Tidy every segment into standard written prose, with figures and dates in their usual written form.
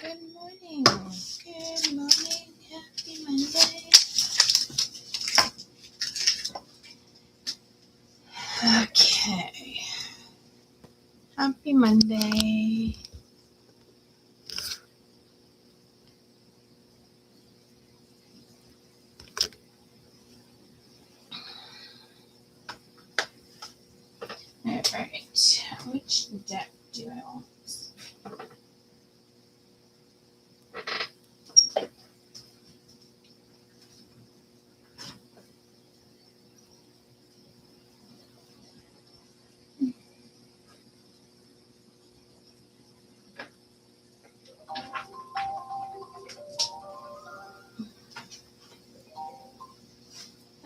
Good morning. Good morning. Happy Monday. Okay. Happy Monday. All right. Which deck do I want?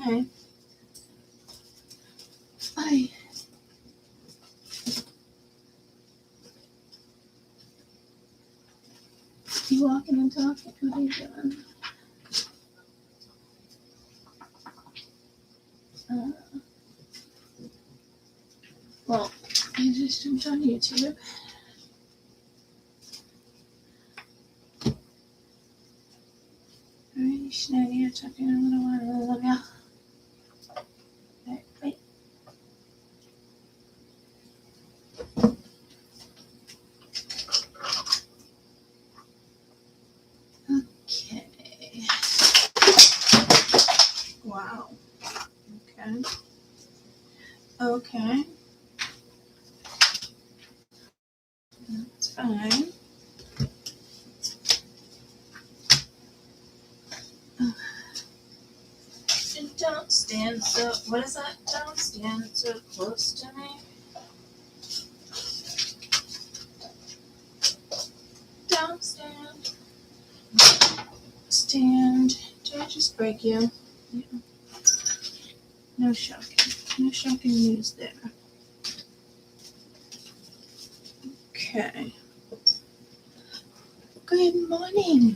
Hi. Hi. You walking and talking? What are you doing? Well, I just jumped on YouTube. Alright, Schneider, you're talking a little while. I love ya. Alright, wait. Okay. Wow. Okay. Okay. That's fine. And don't stand so, what is that? Don't stand so close to me. Don't stand. Stand. Did I just break you? Yeah. No shocking. No shocking news there. Okay. Good morning.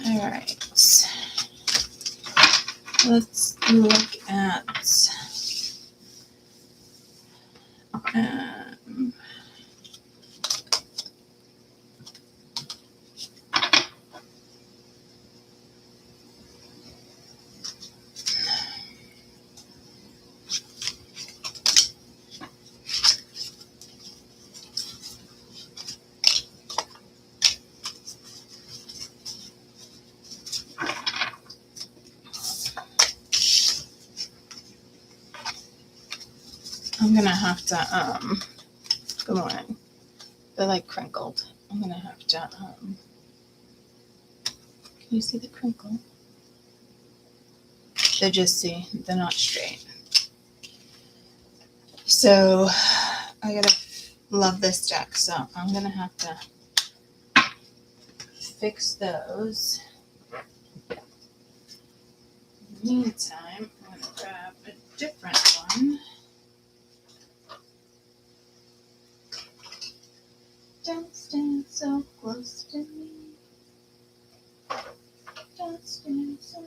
All right. Let's look at I'm gonna have to good morning. They're like crinkled. I'm gonna have to can you see the crinkle? They're just they're not straight. So I gotta love this deck, so I'm gonna have to fix those. In the meantime, I'm gonna grab a different one. Don't stand so close to me. Don't stand so.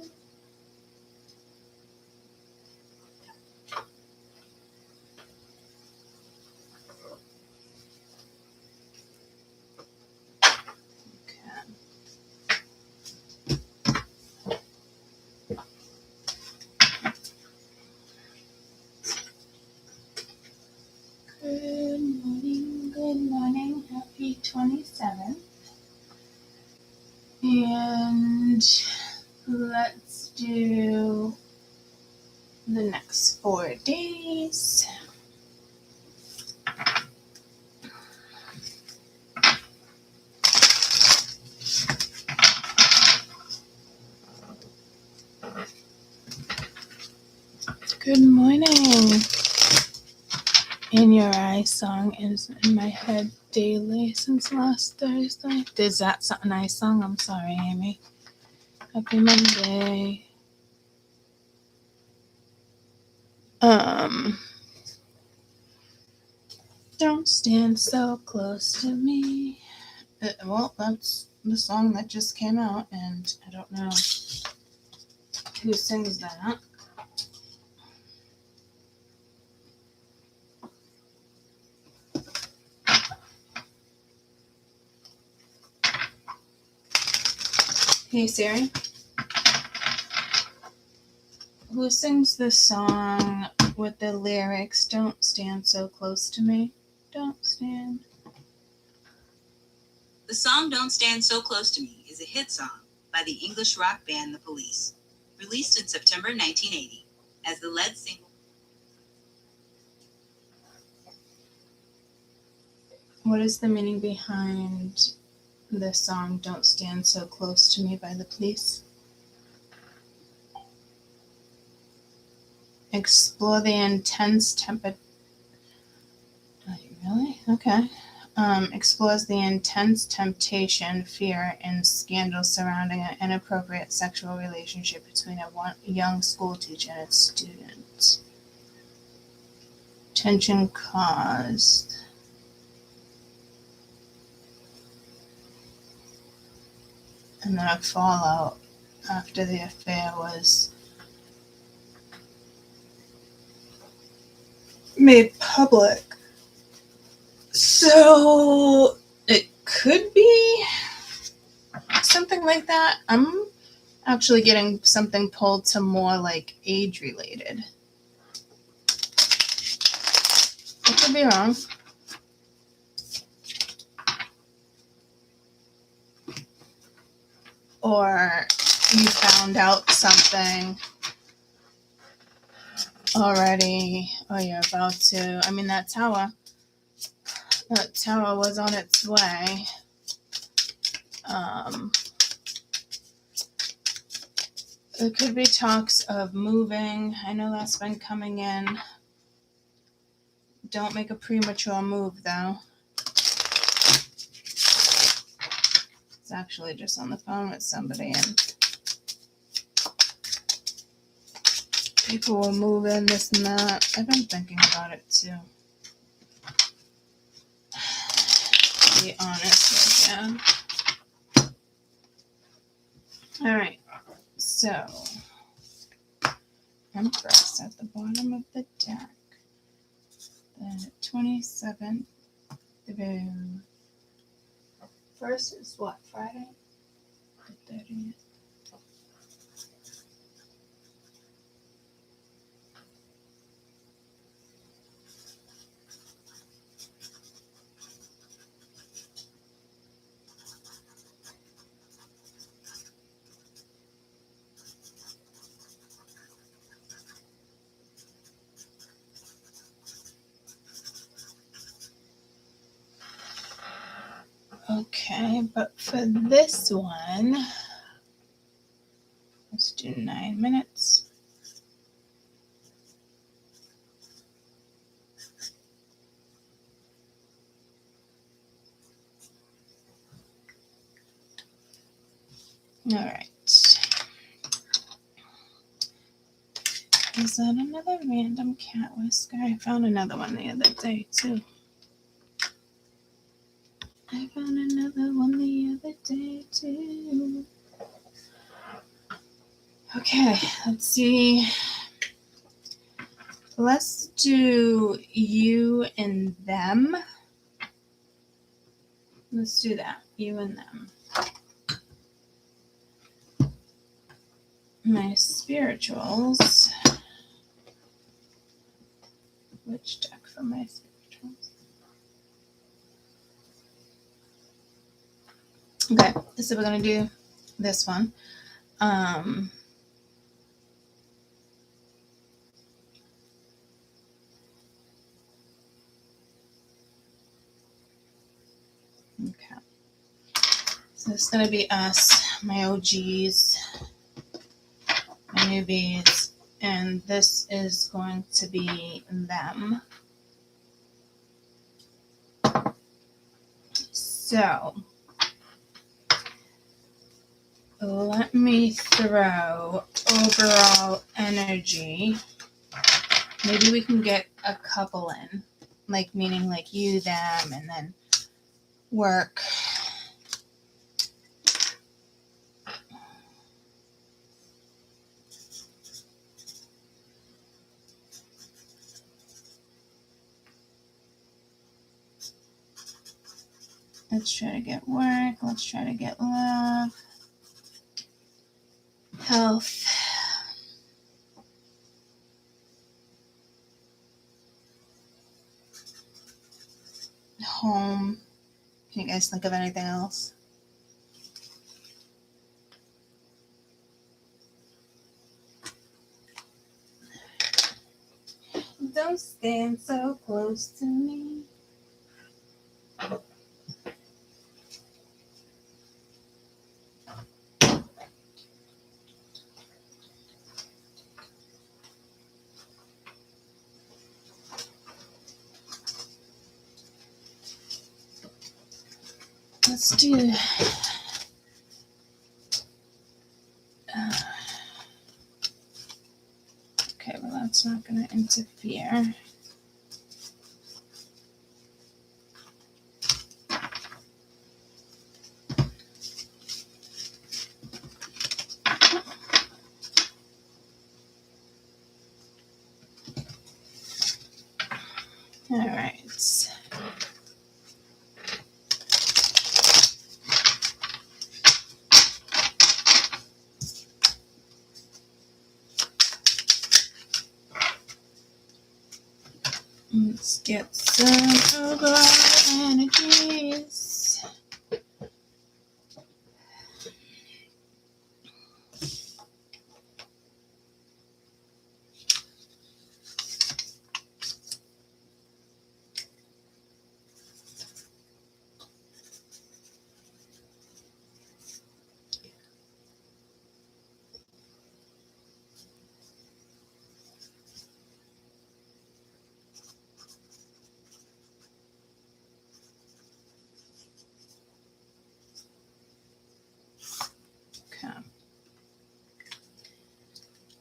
Good morning, happy 27th. And let's do the next 4 days. Good morning. In Your Eyes song is in my head daily since last Thursday. Is that a nice song? I'm sorry, Amy. Happy Monday. Don't stand so close to me. Well, that's the song that just came out, and I don't know who sings that. Hey Siri, who sings the song with the lyrics, "Don't stand so close to me, don't stand"? The song Don't Stand So Close to Me is a hit song by the English rock band The Police, released in September 1980 as the lead single. What is the meaning behind the song "Don't Stand So Close to Me" by The Police? Explore the intense temperature. Really? Okay. Explores the intense temptation, fear, and scandal surrounding an inappropriate sexual relationship between a young school teacher and its student. Tension caused. And then a fallout after the affair was made public. So it could be something like that. I'm actually getting something pulled to more like age related. I could be wrong. Or you found out something already, or you're about to. I mean, that tower was on its way. There could be talks of moving. I know that's been coming in. Don't make a premature move, though. It's actually just on the phone with somebody, and people were moving, this and that. I've been thinking about it, too. To be honest with you. All right. So, Empress at the bottom of the deck. The 27th through. First is what? Friday? The 30th. Okay, but for this one, let's do 9 minutes. All right. Is that another random cat whisker? I found another one the other day, too. I found another one the other day, too. Okay, let's see. Let's do you and them. Let's do that. You and them. My spirituals. Which deck for my spirituals? Okay, so we're going to do this one. Okay. So it's going to be us, my OGs, my newbies, and this is going to be them. So let me throw overall energy. Maybe we can get a couple in, like meaning like you, them, and then work. Let's try to get work. Let's try to get love. health, home. Can you guys think of anything else? Don't stand so close to me. Let's do okay, well that's not going to interfere. All right. Let's get some overall energies.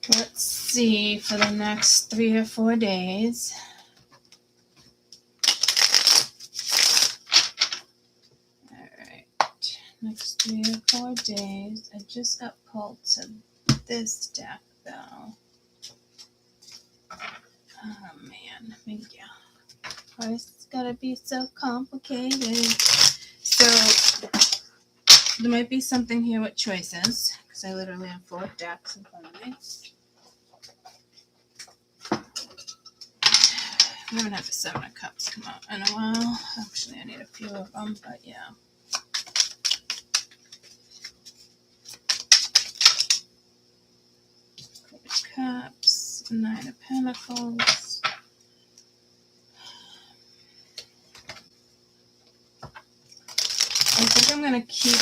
Let's see for the next 3 or 4 days. All right, next 3 or 4 days. I just got pulled to this deck though. Oh man, thank you. Why is it gotta be so complicated? So there might be something here with choices because I literally have 4 decks in front of me. I haven't had the 7 of Cups come out in a while. Actually, I need a few of them, but yeah. Queen of Cups, 9 of Pentacles. I think I'm going to keep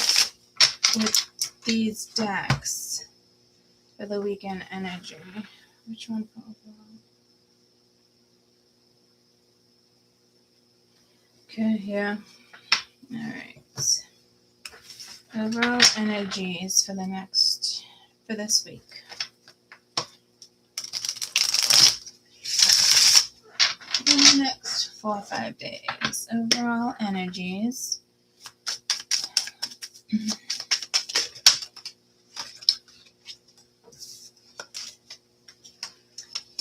with these decks for the weekend energy. Which one for overall? Okay, yeah. Alright. Overall energies for this week. In the next 4 or 5 days. Overall energies.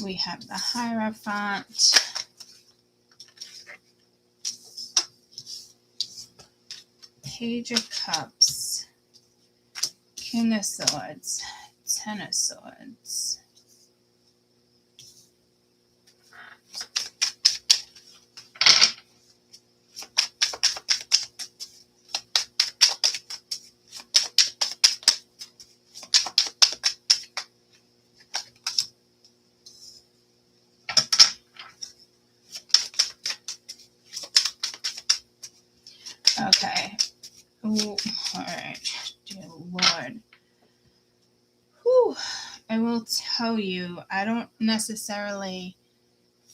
We have the Hierophant. Page of Cups. King of Swords. 10 of Swords. Okay. Ooh, all right. Dear Lord. Whew. I will tell you, I don't necessarily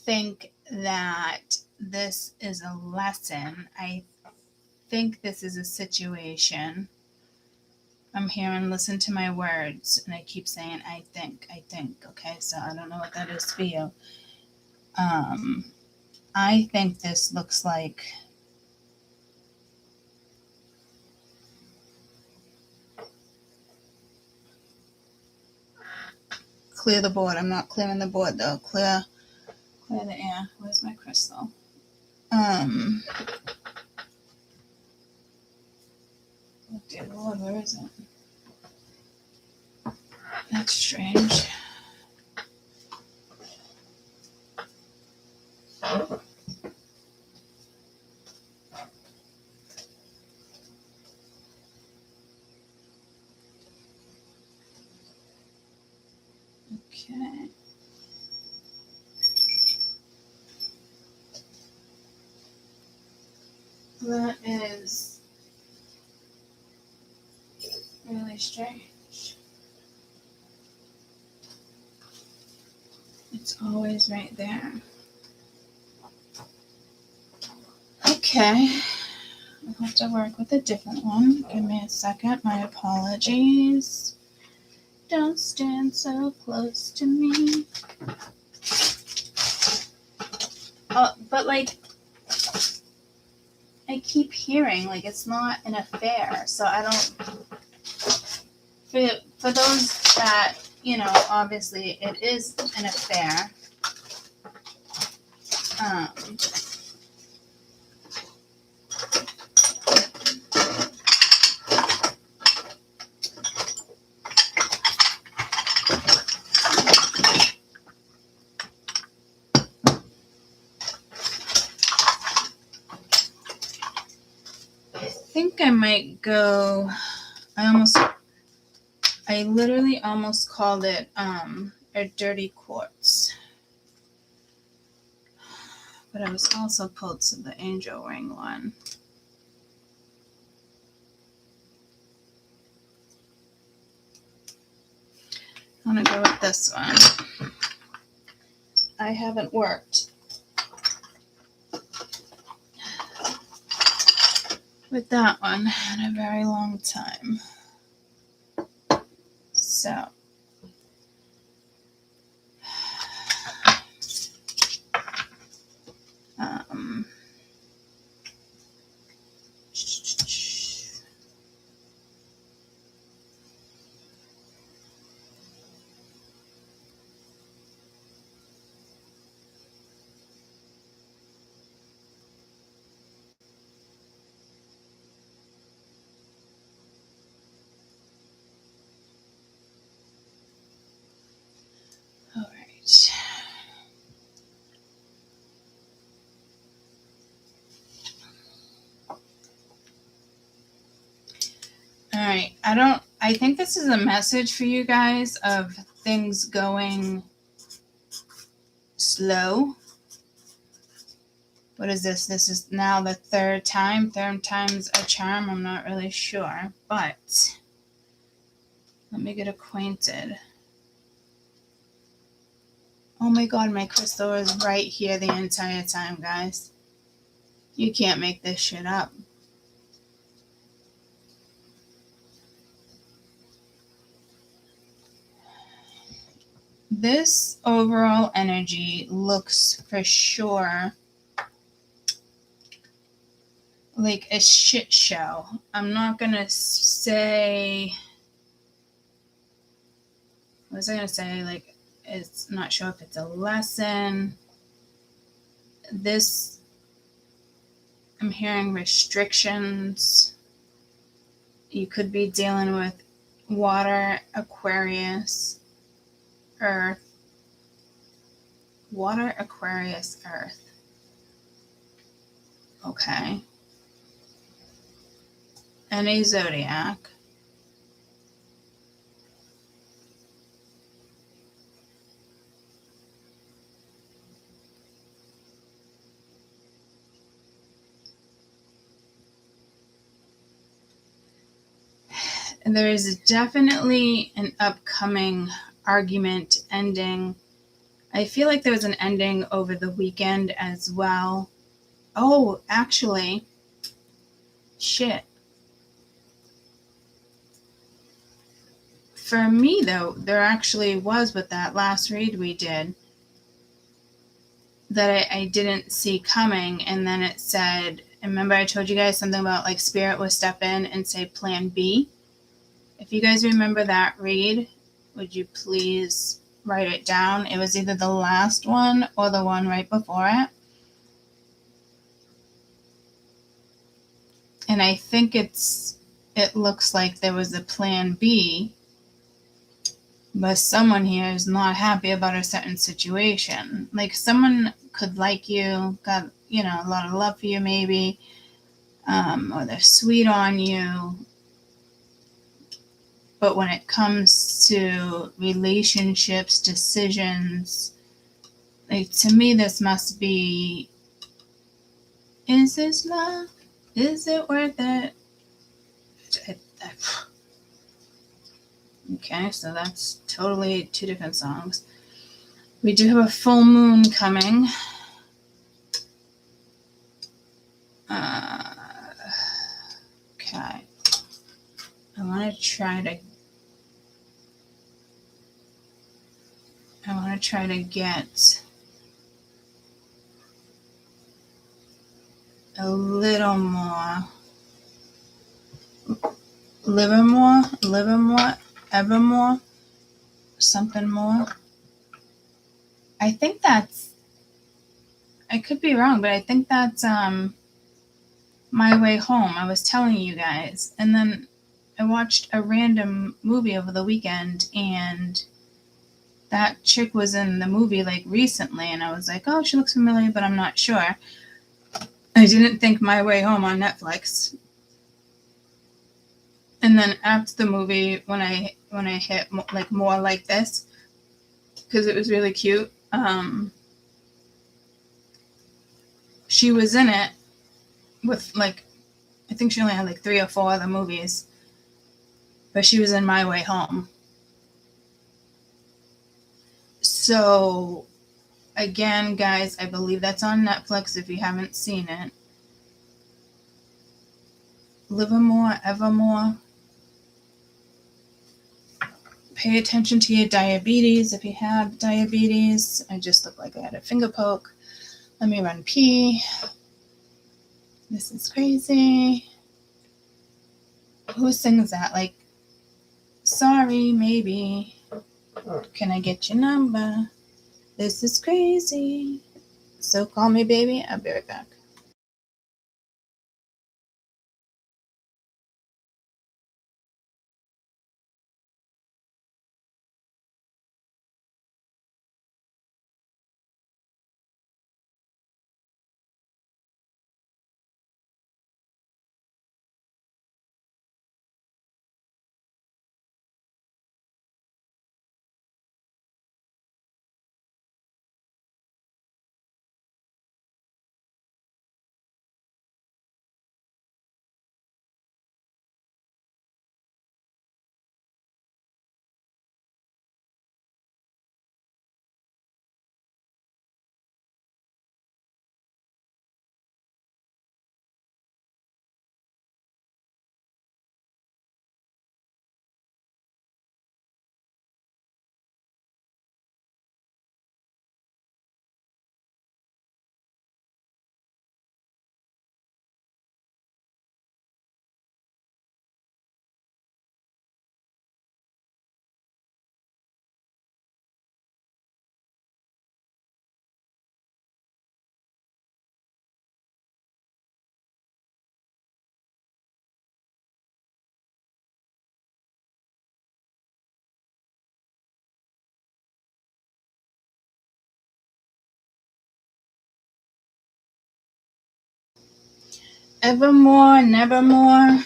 think that this is a lesson. I think this is a situation. I'm here and listen to my words, and I keep saying, I think, okay? So I don't know what that is for you. I think this looks like clear the board. I'm not clearing the board though. Clear the air. Where's my crystal? Oh dear Lord, where is it? That's strange. Okay. That is really strange. It's always right there. Okay. I'll have to work with a different one. Give me a second. My apologies. Don't stand so close to me. But like, I keep hearing like it's not an affair, so I don't. For those that, you know, obviously it is an affair. I think I might go. I literally almost called it a dirty quartz. But I was also pulled to the angel ring one. I'm going to go with this one. I haven't worked with that one in a very long time. So, all right. All right. I think this is a message for you guys of things going slow. What is this? This is now the third time. Third time's a charm. I'm not really sure, but let me get acquainted. Oh my God, my crystal is right here the entire time, guys. You can't make this shit up. This overall energy looks for sure like a shit show. I'm not gonna say, what was I gonna say? Like, it's not sure if it's a lesson. This, I'm hearing restrictions. You could be dealing with water, Aquarius, Earth. Water, Aquarius, Earth. Okay. And a zodiac. And there is definitely an upcoming argument ending. I feel like there was an ending over the weekend as well. Oh, actually, shit. For me, though, there actually was with that last read we did that I didn't see coming. And then it said, remember I told you guys something about like Spirit would step in and say plan B? If you guys remember that read, would you please write it down? It was either the last one or the one right before it. And I think it looks like there was a plan B But someone here is not happy about a certain situation. Like someone could like you, got, a lot of love for you maybe, or they're sweet on you. But when it comes to relationships, decisions, like to me, this must be, is this love? Is it worth it? Okay, so that's totally two different songs. We do have a full moon coming. Okay. I want to try to get a little more. Livermore, Evermore, something more. I think that's, I could be wrong, but I think that's My Way Home. I was telling you guys. And then I watched a random movie over the weekend, and that chick was in the movie like recently, and I was like, oh, she looks familiar, but I'm not sure. I didn't think My Way Home on Netflix. And then after the movie, when I hit like More Like This, because it was really cute, she was in it with like, I think she only had like 3 or 4 other movies, but she was in My Way Home. So again, guys, I believe that's on Netflix if you haven't seen it. Livermore, Evermore. Pay attention to your diabetes if you have diabetes. I just look like I had a finger poke. Let me run pee. This is crazy. Who sings that? Like, sorry, maybe. Can I get your number? This is crazy. So call me, baby. I'll be right back. Evermore, Nevermore.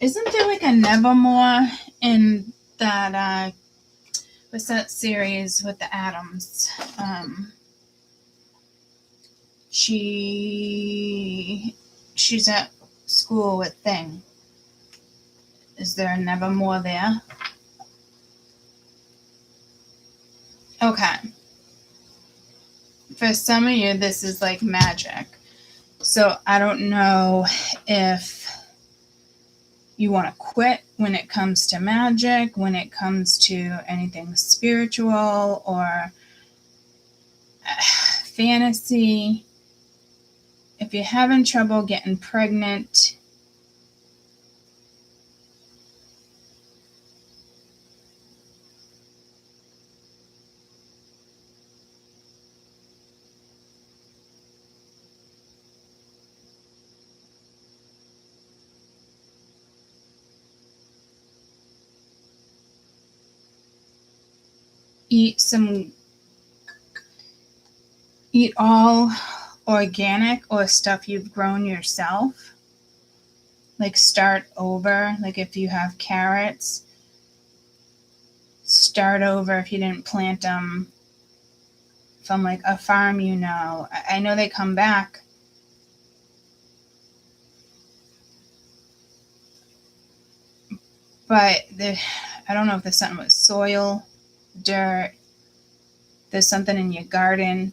Isn't there like a Nevermore in that, what's that series with the Adams? She's at school with Thing. Is there a Nevermore there? Okay. For some of you, this is like magic. So I don't know if you want to quit when it comes to magic, when it comes to anything spiritual or fantasy. If you're having trouble getting pregnant, eat all organic or stuff you've grown yourself. Like start over. Like if you have carrots, start over if you didn't plant them from like a farm, you know. I know they come back. But I don't know if there's something with soil, dirt, there's something in your garden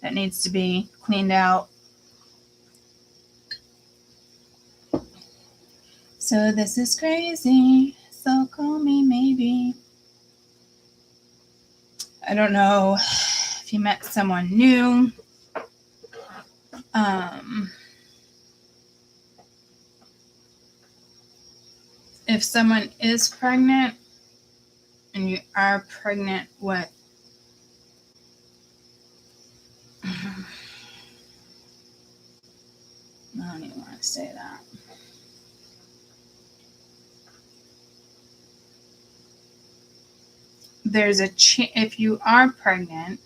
that needs to be cleaned out. So this is crazy. So call me maybe. I don't know if you met someone new. If someone is pregnant and you are pregnant with I don't even want to say that. There's a if you are pregnant,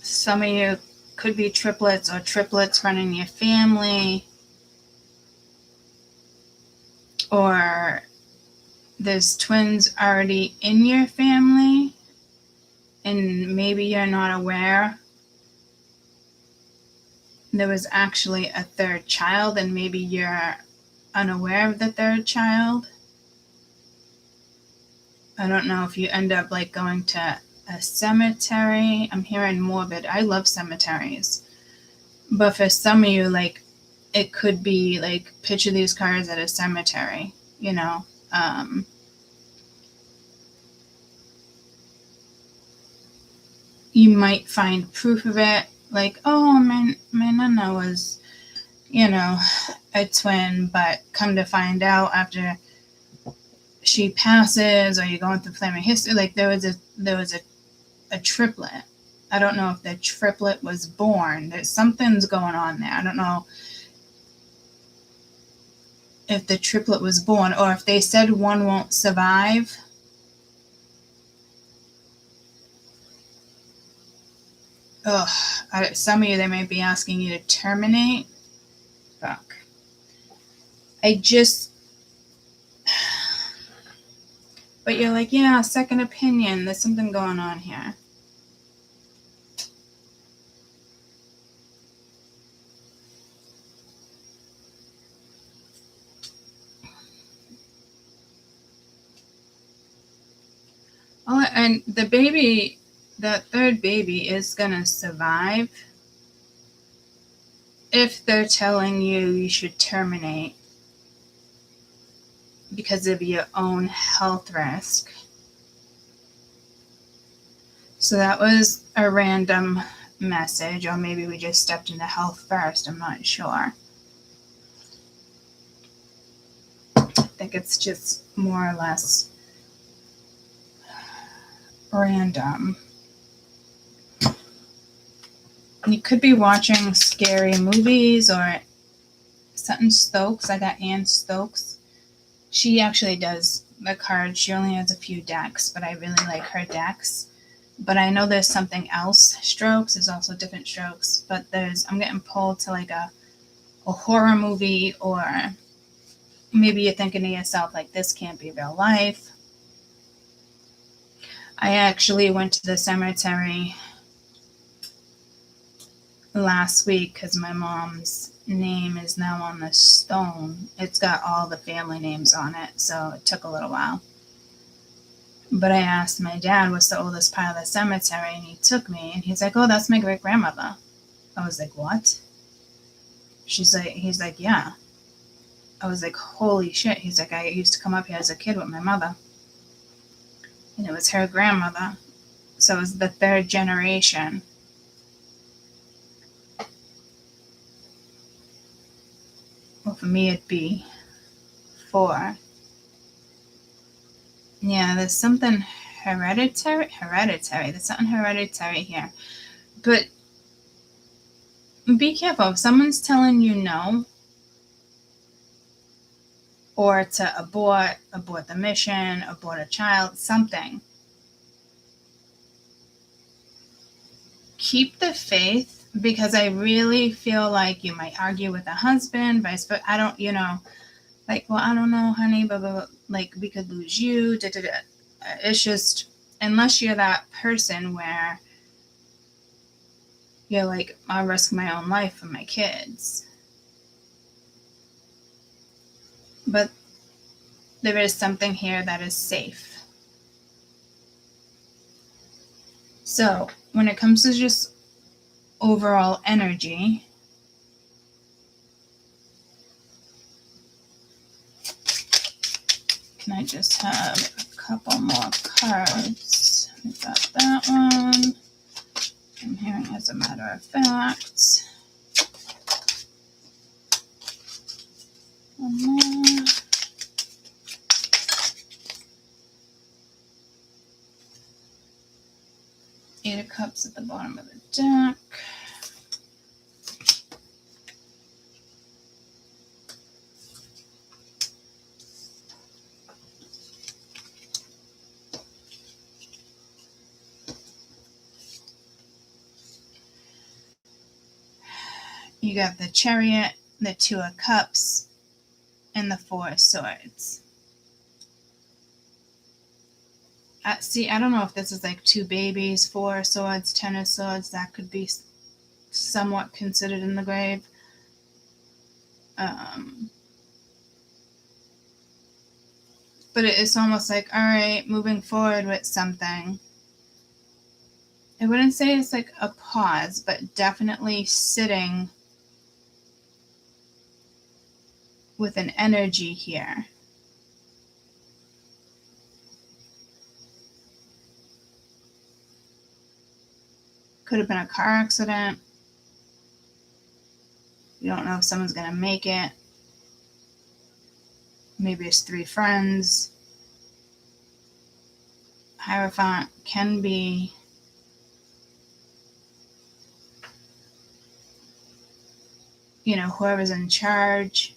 some of you could be triplets or triplets running your family, or there's twins already in your family and maybe you're not aware there was actually a third child and maybe you're unaware of the third child. I don't know if you end up like going to a cemetery. I'm hearing morbid. I love cemeteries. But for some of you, like, it could be like, picture these cars at a cemetery, you know. You might find proof of it, like, oh, my nana was, you know, a twin, but come to find out after she passes, or you're going through family history, like there was a triplet. I don't know if the triplet was born. There's something's going on there. I don't know if the triplet was born or if they said one won't survive. Some of you, they might be asking you to terminate. Fuck. But you're like, yeah, second opinion. There's something going on here. Oh, and the baby, the third baby is going to survive if they're telling you should terminate because of your own health risk. So that was a random message, or maybe we just stepped into health first. I'm not sure. I think it's just more or less random. You could be watching scary movies or Sutton Stokes. I got Ann Stokes. She actually does the cards. She only has a few decks, but I really like her decks. But I know there's something else. Strokes is also different strokes. But I'm getting pulled to like a horror movie, or maybe you're thinking to yourself, like, this can't be real life. I actually went to the cemetery last week because my mom's name is now on the stone. It's got all the family names on it, so it took a little while. But I asked my dad what's the oldest part of the cemetery, and he took me, and he's like, oh, that's my great-grandmother. I was like, what? He's like, yeah. I was like, holy shit. He's like, I used to come up here as a kid with my mother. And it was her grandmother. So it was the third generation. Well, for me, it'd be 4. Yeah, there's something hereditary. There's something hereditary here. But be careful. If someone's telling you no, or to abort the mission, abort a child, something. Keep the faith, because I really feel like you might argue with a husband, vice versa. I don't, like, well, I don't know, honey, but like, we could lose you. Da, da, da. It's just, unless you're that person where you're like, I'll risk my own life for my kids. But there is something here that is safe. So when it comes to just overall energy, can I just have a couple more cards? We got that one. I'm hearing as a matter of fact. One more. Eight of Cups at the bottom of the deck. You got the Chariot, the Two of Cups, and the Four of Swords. See, I don't know if this is like two babies, Four of Swords, Ten of Swords. That could be somewhat considered in the grave. But it's almost like, all right, moving forward with something. I wouldn't say it's like a pause, but definitely sitting with an energy here. Could have been a car accident. You don't know if someone's going to make it. Maybe it's three friends. Hierophant can be whoever's in charge.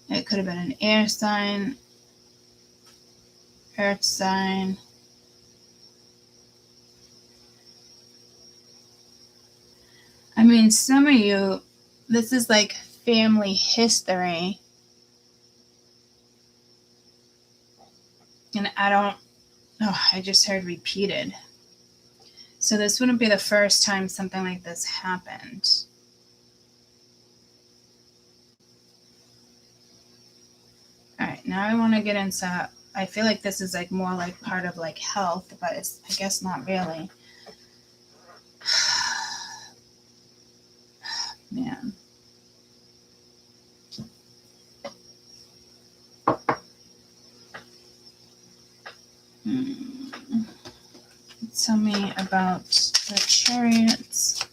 It could have been an air sign, earth sign. I mean, some of you, this is like family history. And I just heard repeated. So this wouldn't be the first time something like this happened. All right, now I want to get into, I feel like this is like more like part of like health, but it's, I guess, not really. Man. Tell me about the Chariots.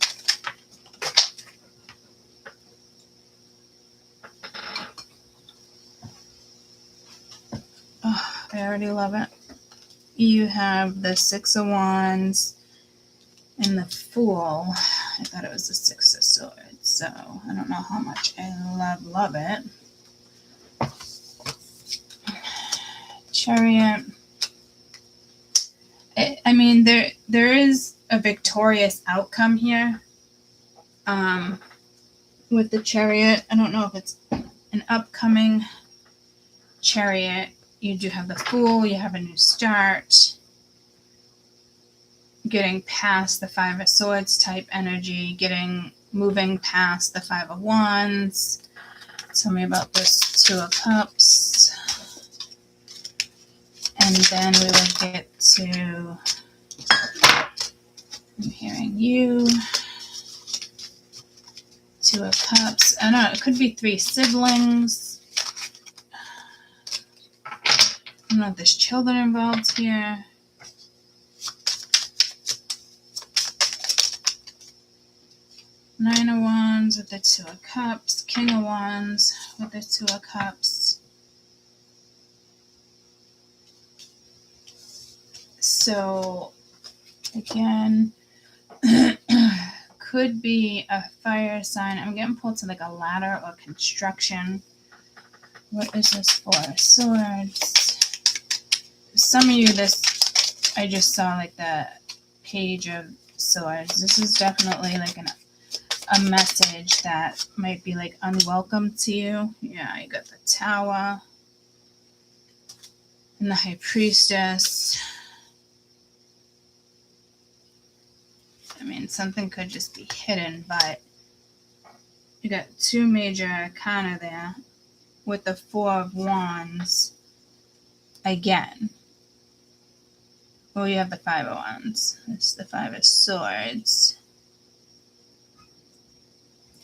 Oh, I already love it. You have the Six of Wands and the Fool. I thought it was the Six of Swords, so I don't know how much I love it. Chariot. I mean, there is a victorious outcome here with the Chariot. I don't know if it's an upcoming Chariot. You do have the Fool. You have a new start. Getting past the Five of Swords type energy. Moving past the Five of Wands. Tell me about this Two of Cups. And then we will get to, I'm hearing you, Two of Cups. I don't know, it could be three siblings. I don't know if there's children involved here. Nine of Wands with the Two of Cups. King of Wands with the Two of Cups. So, again, could be a fire sign. I'm getting pulled to like a ladder or construction. What is this for? Swords. Some of you, I just saw like the page of swords. This is definitely like a message that might be like unwelcome to you. Yeah, you got the Tower and the High Priestess. I mean, something could just be hidden, but you got two major arcana there with the Four of Wands again. Well, you have the Five of Wands. It's the Five of Swords.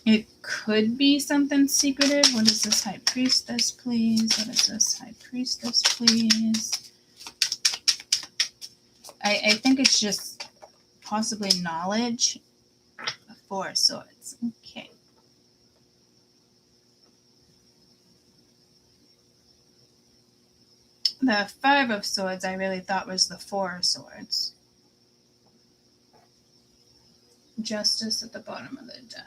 It could be something secretive. What is this High Priestess, please? What is this High Priestess, please? I think it's just possibly knowledge. Four of Swords. Okay. The Five of Swords I really thought was the Four of Swords. Justice at the bottom of the deck.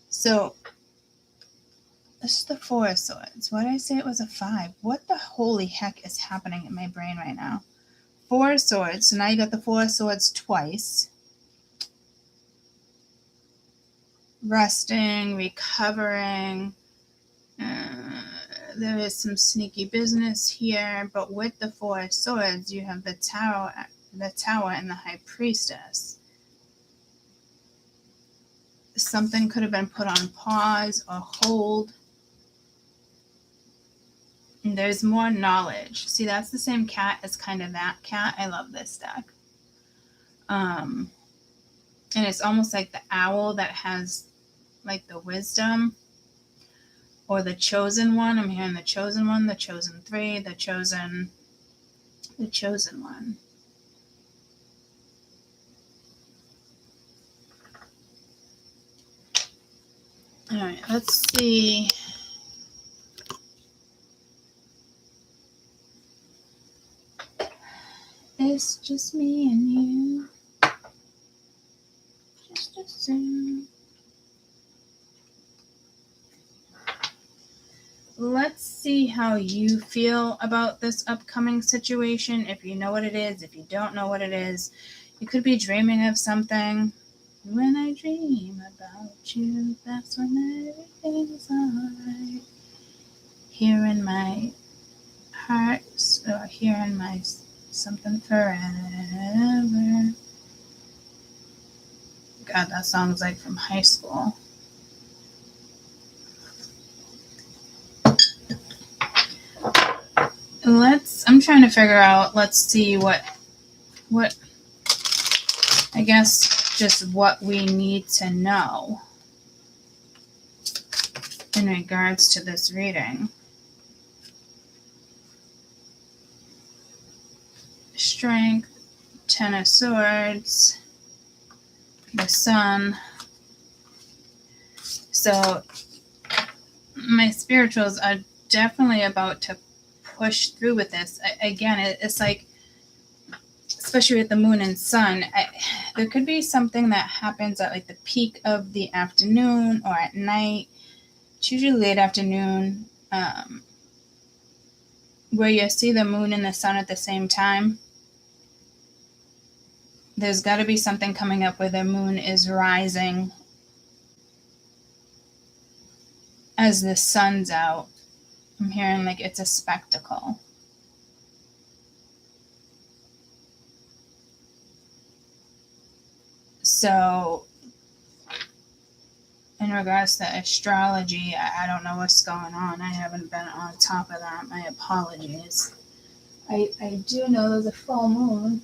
So, this is the Four of Swords. Why did I say it was a 5? What the holy heck is happening in my brain right now? Four of Swords. So now you got the Four of Swords twice. Resting, recovering. There is some sneaky business here. But with the Four of Swords, you have the Tower and the High Priestess. Something could have been put on pause or hold. And there's more knowledge. See, that's the same cat as kind of that cat. I love this deck. And it's almost like the owl that has like the wisdom, or the chosen one. I'm hearing the chosen one, the chosen three, the chosen one. All right, let's see. It's just me and you. Just assume. Let's see how you feel about this upcoming situation. If you know what it is, if you don't know what it is, you could be dreaming of something. When I dream about you, that's when everything's alright. Here in my heart, or here in my something forever. God, that song's like from high school. I'm trying to figure out, let's see what, I guess just what we need to know in regards to this reading. Strength, Ten of Swords, the Sun. So my spirituals are definitely about to push through with this. Again, it's like, especially with the moon and sun, there could be something that happens at like the peak of the afternoon or at night. It's usually late afternoon, where you see the moon and the sun at the same time. There's got to be something coming up where the moon is rising as the sun's out. I'm hearing like it's a spectacle. So, in regards to astrology, I don't know what's going on. I haven't been on top of that. My apologies. I do know there's a full moon.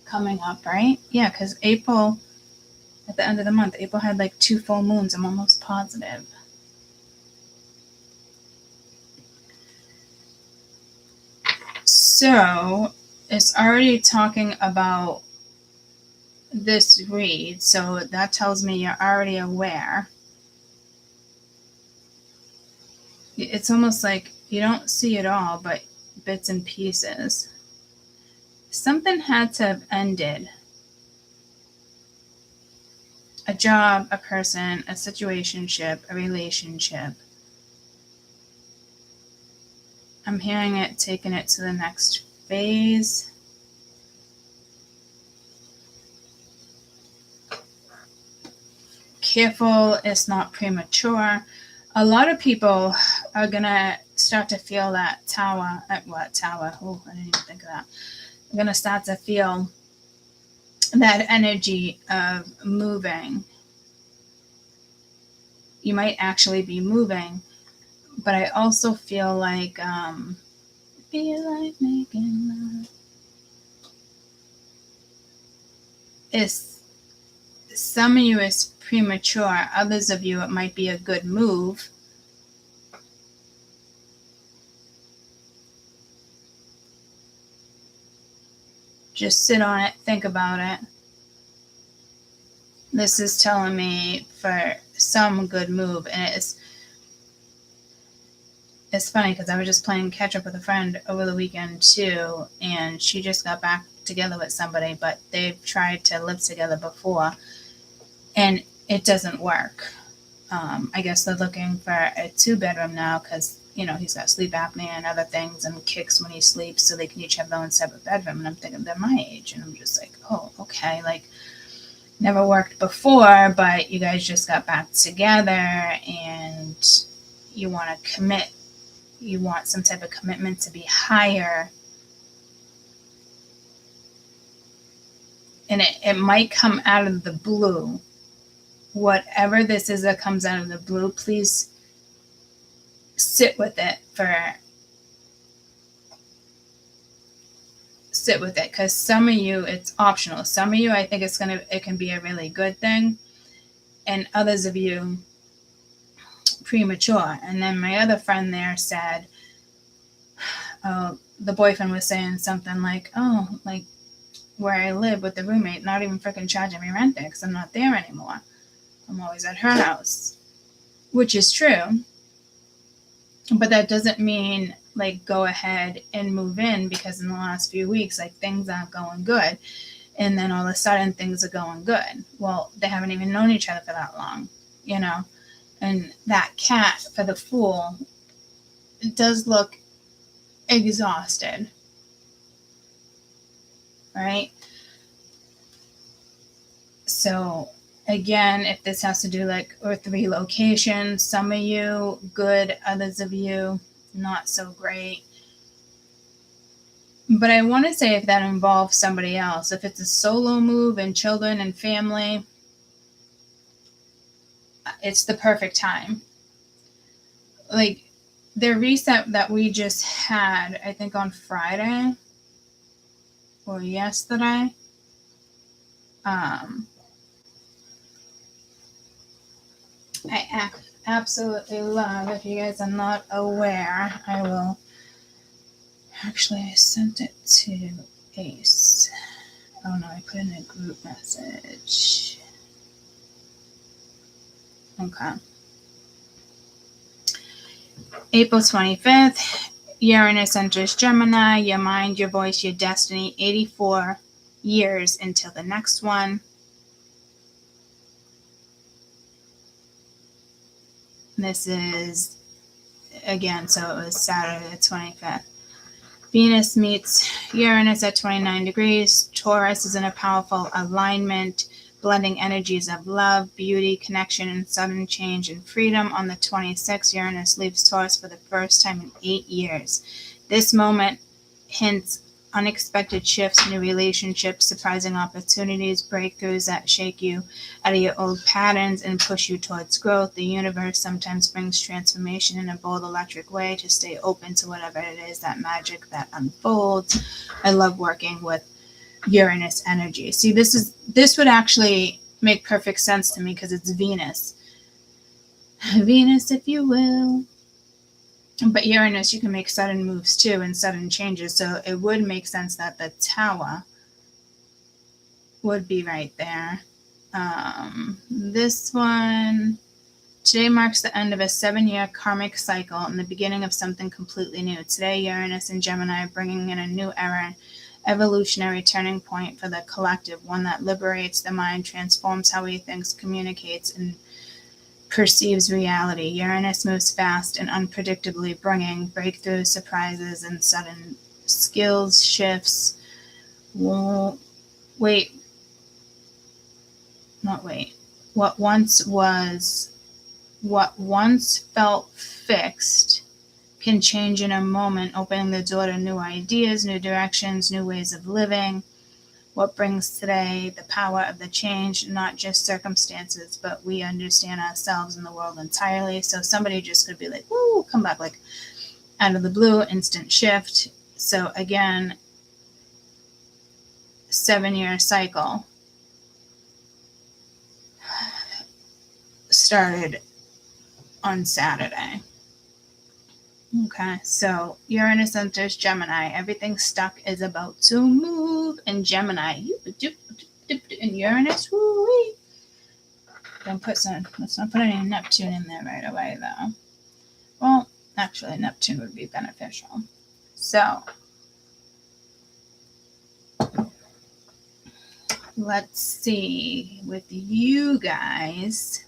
Coming up, right? Yeah, because April, at the end of the month, April had like 2 full moons. I'm almost positive. So, it's already talking about this read, so that tells me you're already aware. It's almost like you don't see it all, but bits and pieces. Something had to have ended. A job, a person, a situationship, a relationship. I'm hearing it, taking it to the next phase. Careful, it's not premature. A lot of people are going to start to feel that tower. Tower? Oh, I didn't even think of that. I'm going to start to feel that energy of moving. You might actually be moving, but I also feel like making love. It's some of you is premature. Others of you, it might be a good move. Just sit on it, think about it. This is telling me for some good move, and it's funny because I was just playing catch up with a friend over the weekend too, and she just got back together with somebody, but they've tried to live together before, and it doesn't work. I guess they're looking for a 2-bedroom now because, he's got sleep apnea and other things and kicks when he sleeps, so they can each have their own separate bedroom. And I'm thinking they're my age, and I'm just like, oh, okay, like never worked before, but you guys just got back together and you want to commit. You want some type of commitment to be higher. And it might come out of the blue. Whatever this is that comes out of the blue, please sit with it, because some of you it's optional. Some of you, I think it can be a really good thing, and others of you premature. And then my other friend there said, the boyfriend was saying something like, like where I live with the roommate, not even freaking charging me rent there because I'm not there anymore. I'm always at her house, which is true. But that doesn't mean like go ahead and move in, because in the last few weeks, like things aren't going good. And then all of a sudden things are going good. Well, they haven't even known each other for that long, And that cat for the Fool, it does look exhausted, right? So again, if this has to do like with relocation, some of you good, others of you not so great. But I want to say if that involves somebody else, if it's a solo move and children and family, it's the perfect time. Like the reset that we just had, I think on Friday or yesterday, I absolutely love. If you guys are not aware, I will. Actually, I sent it to Ace. Oh no, I put in a group message. Okay. April 25th, Uranus enters Gemini, your mind, your voice, your destiny, 84 years until the next one. This is, again, so it was Saturday the 25th. Venus meets Uranus at 29 degrees. Taurus is in a powerful alignment, blending energies of love, beauty, connection, and sudden change and freedom. On the 26th, Uranus leaves Taurus for the first time in 8 years. This moment hints unexpected shifts, new relationships, surprising opportunities, breakthroughs that shake you out of your old patterns and push you towards growth. The universe sometimes brings transformation in a bold, electric way. To stay open to whatever it is, that magic that unfolds. I love working with Uranus energy. See, this would actually make perfect sense to me because it's Venus. Venus, if you will. But Uranus, you can make sudden moves too and sudden changes. So it would make sense that the Tower would be right there. This one, Today marks the end of a 7-year karmic cycle and the beginning of something completely new. Today, Uranus and Gemini are bringing in a new era, an evolutionary turning point for the collective, one that liberates the mind, transforms how he thinks, communicates, and perceives reality. Uranus moves fast and unpredictably, bringing breakthroughs, surprises, and sudden skills shifts. What once felt fixed can change in a moment, opening the door to new ideas, new directions, new ways of living. What brings today the power of the change, not just circumstances, but we understand ourselves and the world entirely. So somebody just could be like, woo, come back, like out of the blue, instant shift. So again, 7-year cycle started on Saturday. Okay, so Uranus enters Gemini. Everything stuck is about to move in Gemini. And Uranus, woo-wee. Let's not put any Neptune in there right away, though. Well, actually, Neptune would be beneficial. So, let's see with you guys.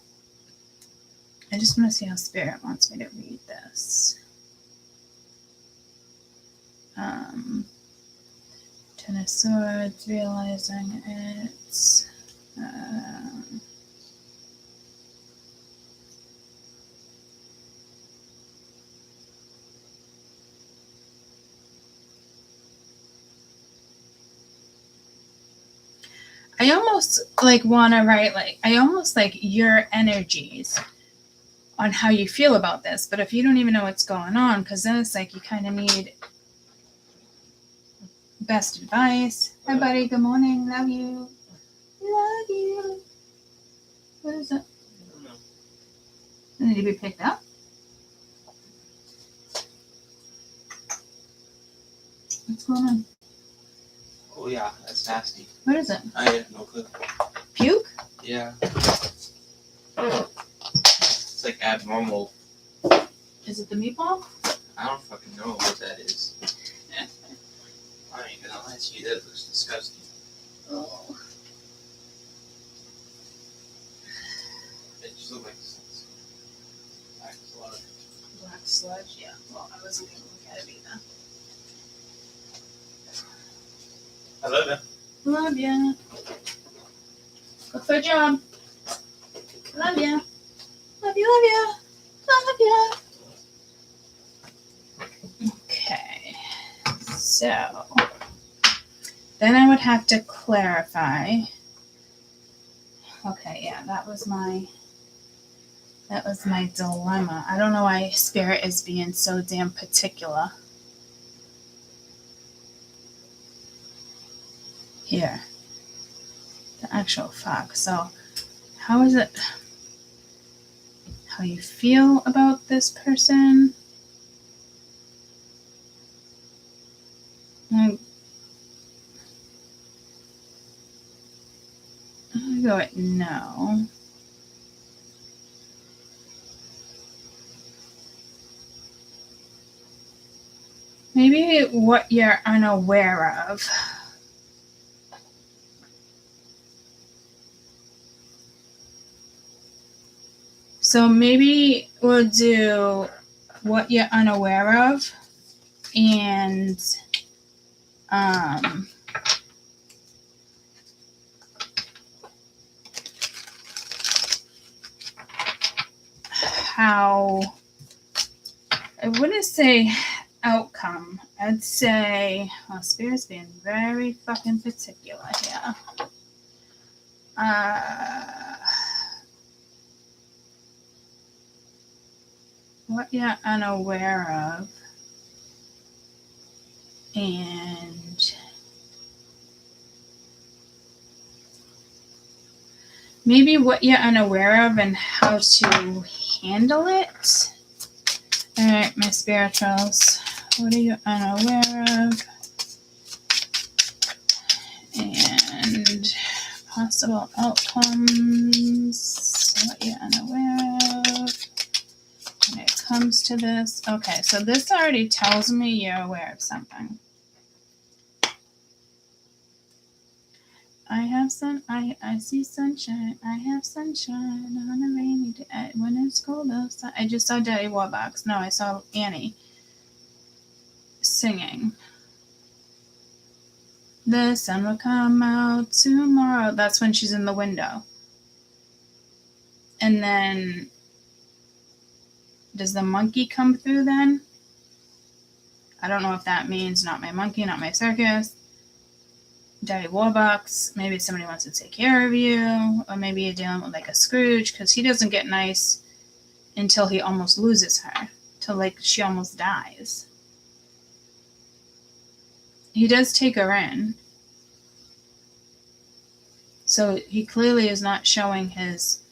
I just want to see how Spirit wants me to read this. Ten of Swords, realizing it's I almost want to write I almost your energies on how you feel about this, but if you don't even know what's going on, because then it's you kind of need best advice. Hi, buddy. Good morning. Love you. Love you. What is it? I don't know. Does it need to be picked up? What's going on? Oh yeah, that's nasty. What is it? I have no clue. Puke? Yeah. It's abnormal. Is it the meatball? I don't fucking know what that is. I ain't gonna lie to you, that looks disgusting. Oh. It just looks like black sludge. Black sludge? Yeah. Well, I wasn't going to look at it either. I love it. Love ya. Good job. Love ya. Love you, love ya. Love ya. Okay. So, then I would have to clarify. Okay, yeah, that was my dilemma. I don't know why Spirit is being so damn particular. Here. The actual fuck. So, how is it? How you feel about this person? I'm gonna go with no. Maybe what you're unaware of. So maybe we'll do what you're unaware of and how, I wouldn't say outcome. I'd say, well, Spirit's being very fucking particular here. What you're unaware of and maybe what you're unaware of and how to handle it. All right, my spirituals, what are you unaware of and possible outcomes, what you're unaware of. response to this? Okay, so this already tells me you're aware of something. I see sunshine. I have sunshine on a rainy day when it's cold outside. I just saw Daddy Warbucks. No, I saw Annie singing. The sun will come out tomorrow. That's when she's in the window. And then, does the monkey come through then? I don't know if that means not my monkey, not my circus. Daddy Warbucks, maybe somebody wants to take care of you, or maybe you're dealing with like a Scrooge, because he doesn't get nice until he almost loses her, till like she almost dies. He does take her in, so he clearly is not showing his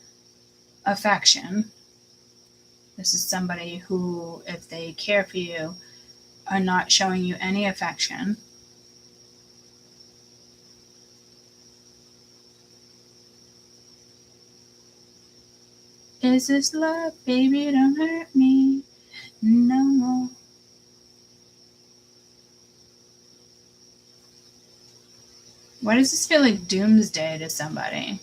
affection. This is somebody who, if they care for you, are not showing you any affection. Is this love, baby? Don't hurt me no more. Why does this feel like doomsday to somebody?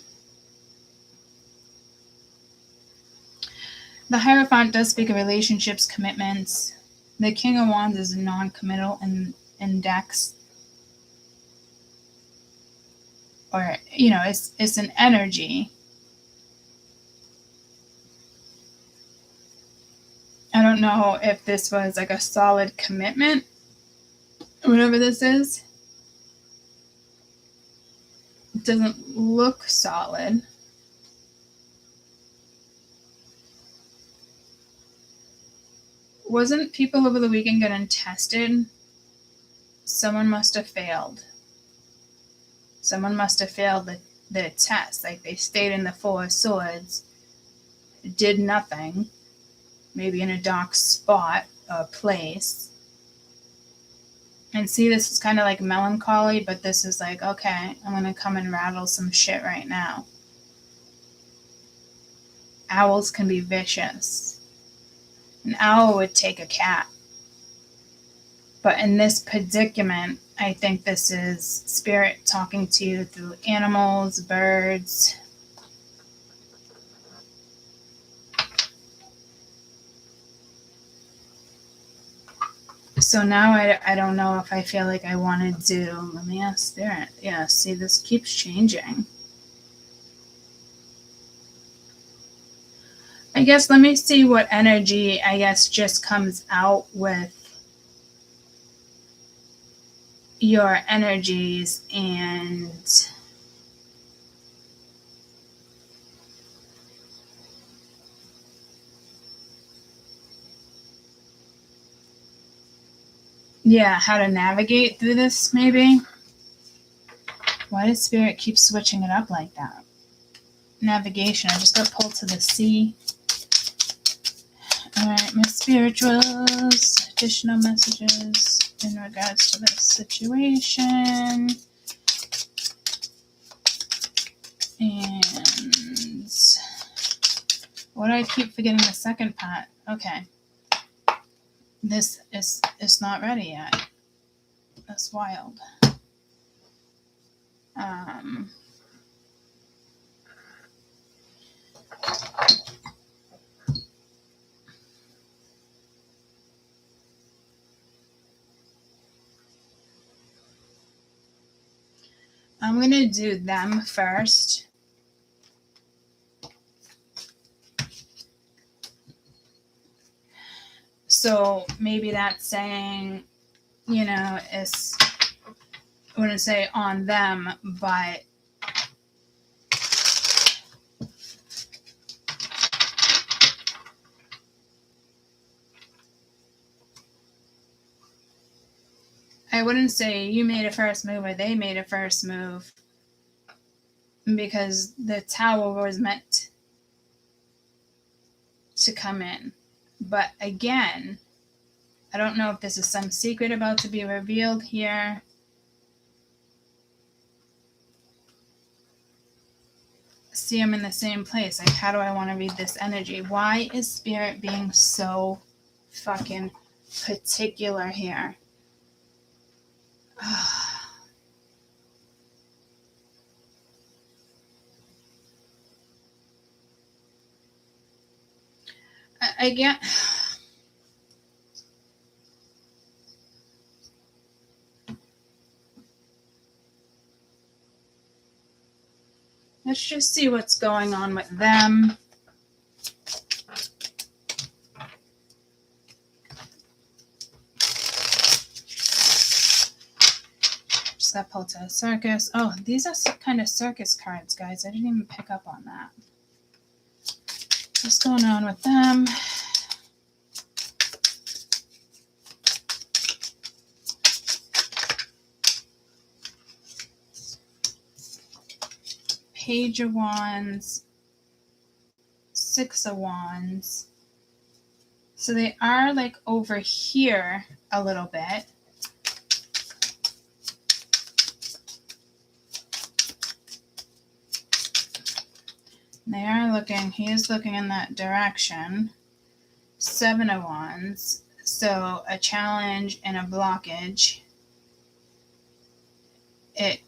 The Hierophant does speak of relationships, commitments. The King of Wands is non-committal index. Or, it's an energy. I don't know if this was like a solid commitment, whatever this is. It doesn't look solid. Wasn't people over the weekend getting tested? Someone must have failed. Someone must have failed the test. Like they stayed in the Four of Swords, did nothing, maybe in a dark spot or place. And see, this is kind of like melancholy, but this is like, okay, I'm going to come and rattle some shit right now. Owls can be vicious. An owl would take a cat. But in this predicament, I think this is spirit talking to you through animals, birds. So now I don't know if I feel like I want to do, let me ask Spirit. Yeah, see, this keeps changing. I guess let me see what energy, I guess, just comes out with your energies and how to navigate through this, maybe. Why does Spirit keep switching it up like that? Navigation, I just got pulled to the sea. All right, my spirituals, additional messages in regards to this situation. And what do I keep forgetting the second part? Okay. This is not ready yet. That's wild. I'm going to do them first. So maybe that's saying, it's, I wouldn't say on them, but I wouldn't say you made a first move or they made a first move, because the Tower was meant to come in. But again, I don't know if this is some secret about to be revealed here. See, I'm in the same place. Like, how do I want to read this energy? Why is Spirit being so fucking particular here. I get. Let's just see what's going on with them. Just got pulled to a circus. Oh, these are some kind of circus cards, guys. I didn't even pick up on that. What's going on with them? Page of Wands, Six of Wands. So they are like over here a little bit. They are looking, he is looking in that direction. Seven of Wands. So a challenge and a blockage. It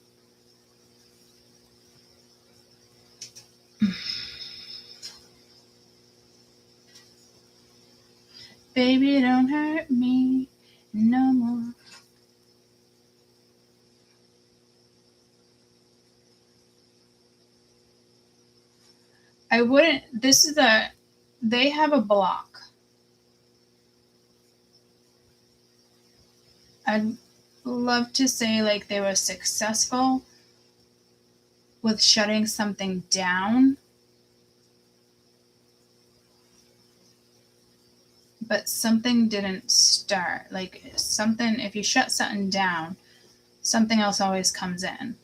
Baby, don't hurt me no more. I wouldn't, they have a block. I'd love to say like they were successful with shutting something down. But something didn't start. Like something, if you shut something down, something else always comes in.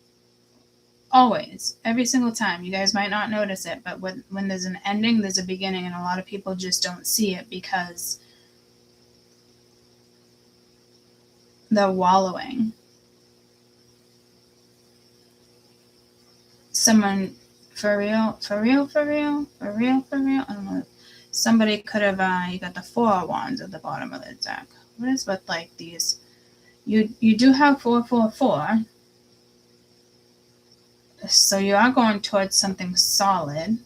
Always. Every single time. You guys might not notice it, but when there's an ending, there's a beginning, and a lot of people just don't see it because they're wallowing. Someone, for real? I don't know. Somebody could have, you got the Four of Wands at the bottom of the deck. What is with like these? You do have 444. So you are going towards something solid.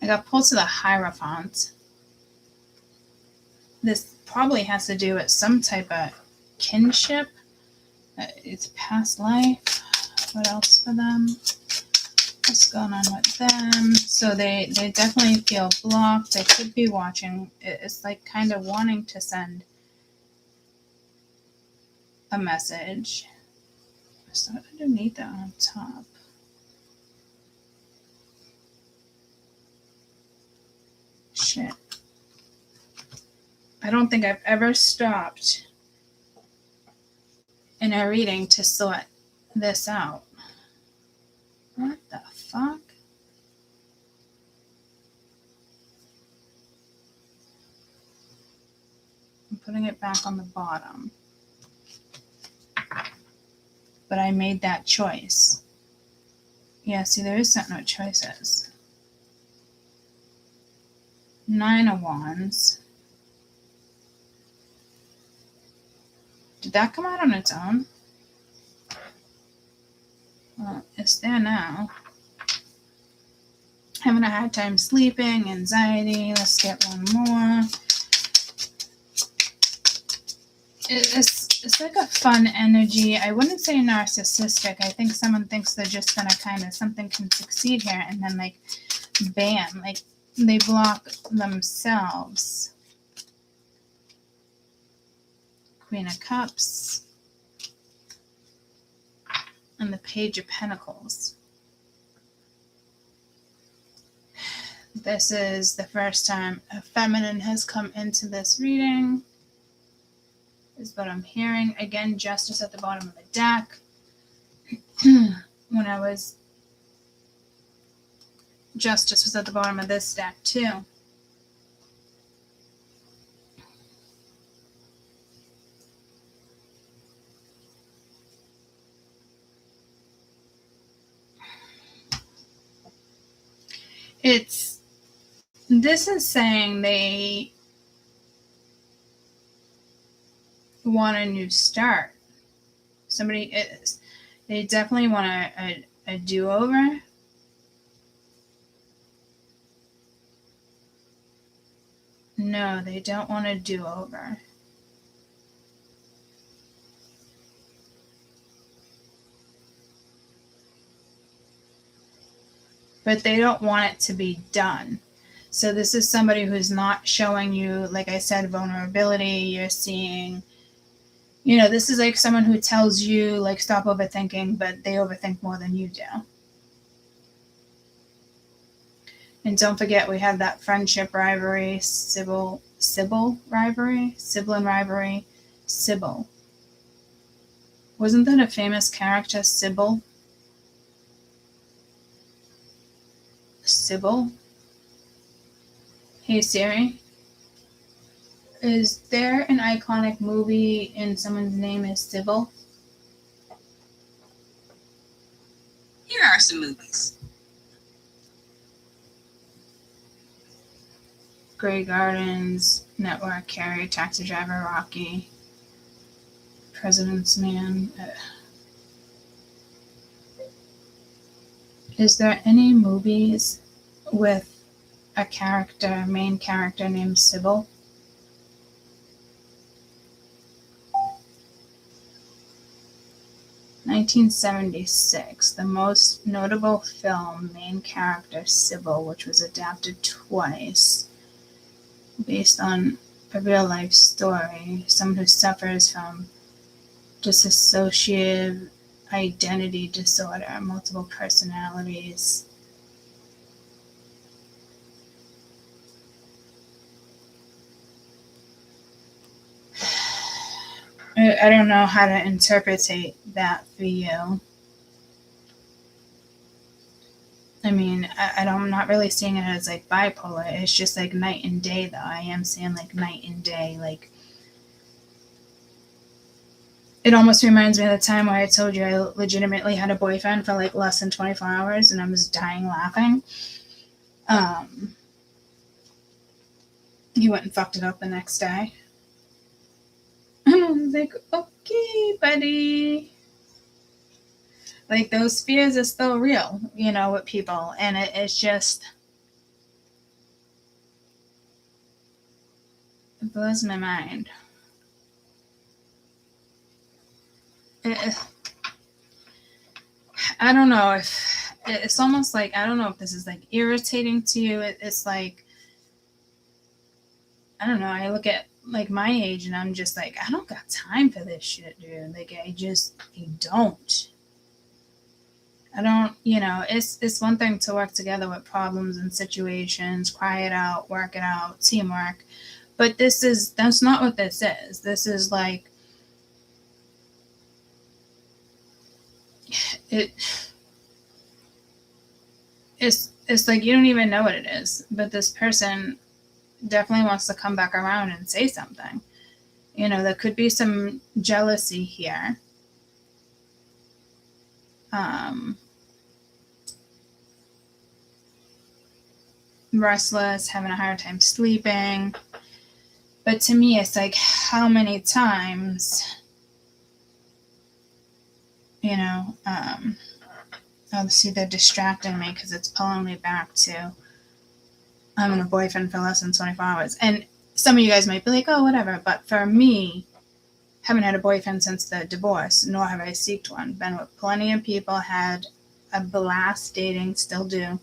I got pulled to the Hierophant. This probably has to do with some type of kinship. It's past life. What else for them? What's going on with them? So they definitely feel blocked. They could be watching. It's like kind of wanting to send a message. It's not underneath that on top. Shit. I don't think I've ever stopped in a reading to sort this out. What the fuck? I'm putting it back on the bottom. But I made that choice. Yeah, see, there is no choices. Nine of Wands. Did that come out on its own? Well, it's there now. Having a hard time sleeping, anxiety. Let's get one more. It's like a fun energy. I wouldn't say narcissistic. I think someone thinks they're just gonna kind of, something can succeed here, and then like, bam, like they block themselves. Queen of Cups. And the Page of Pentacles. This is the first time a feminine has come into this reading, is what I'm hearing. Again, Justice at the bottom of the deck. When I was, Justice was at the bottom of this deck too. This is saying they want a new start. Somebody is. They definitely want a do-over. No, they don't want a do-over. But they don't want it to be done. So this is somebody who's not showing you, like I said, vulnerability. You're seeing, this is like someone who tells you, like, stop overthinking, but they overthink more than you do. And don't forget, we have that friendship rivalry, sibling rivalry. Sybil. Wasn't that a famous character, Sybil? Sybil? Hey Siri, is there an iconic movie and someone's name is Sybil? Here are some movies. Grey Gardens, Network, Carrie, Taxi Driver, Rocky, President's Man. Is there any movies with a main character named Sybil? (1976), the most notable film, main character Sybil, which was adapted twice, based on a real-life story, someone who suffers from dissociative identity disorder, multiple personalities. I don't know how to interpret that for you. I mean, I'm not really seeing it as like bipolar. It's just like night and day, though. I am seeing like night and day. Like, it almost reminds me of the time where I told you I legitimately had a boyfriend for like less than 24 hours and I was dying laughing. He went and fucked it up the next day. And I was like, okay, buddy. Like, those fears are still real, with people. And it's just, it blows my mind. I don't know if, it's almost like, I don't know if this is like irritating to you. It's like, I don't know. I look at like my age and I'm just like, I don't got time for this shit, dude. Like, I don't. I don't, it's one thing to work together with problems and situations, cry it out, work it out, teamwork. But that's not what this is. This is like, it's like you don't even know what it is. But this person definitely wants to come back around and say something. There could be some jealousy here. Restless, having a hard time sleeping. But to me, it's like, how many times, obviously they're distracting me because it's pulling me back to having a boyfriend for less than 24 hours. And some of you guys might be like, oh, whatever. But for me, haven't had a boyfriend since the divorce, nor have I seeked one. Been with plenty of people, had a blast dating, still do.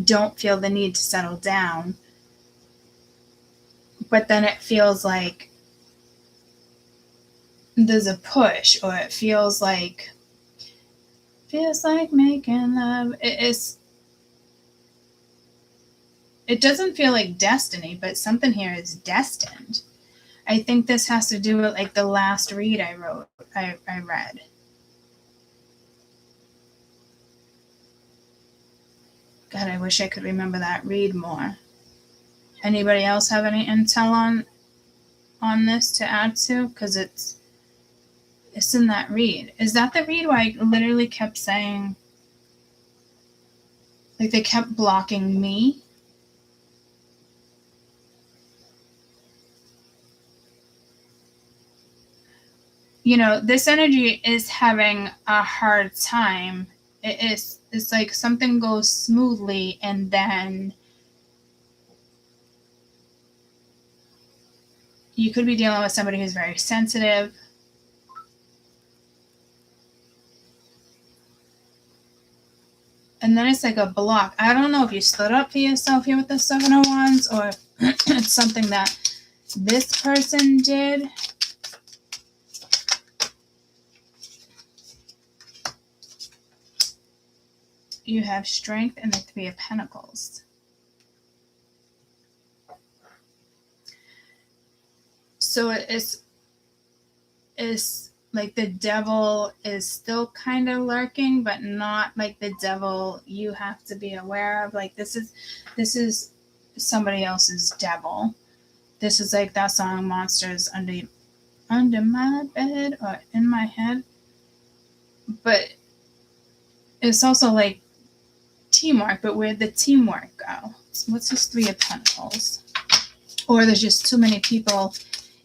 Don't feel the need to settle down. But then it feels like there's a push, or it feels like making love. It doesn't feel like destiny, but something here is destined. I think this has to do with like the last read I read. God, I wish I could remember that read more. Anybody else have any intel on this to add to? Because it's in that read. Is that the read where I literally kept saying, like, they kept blocking me? this energy is having a hard time. It's like something goes smoothly and then you could be dealing with somebody who's very sensitive. And then it's like a block. I don't know if you stood up for yourself here with the Seven of Wands, or it's something that this person did. You have Strength and the Three of Pentacles. So it's like the devil is still kind of lurking, but not like the devil you have to be aware of. Like this is somebody else's devil. This is like that song Monsters Under My Bed or In My Head. But it's also like teamwork, but where'd the teamwork go? What's this Three of Pentacles? Or there's just too many people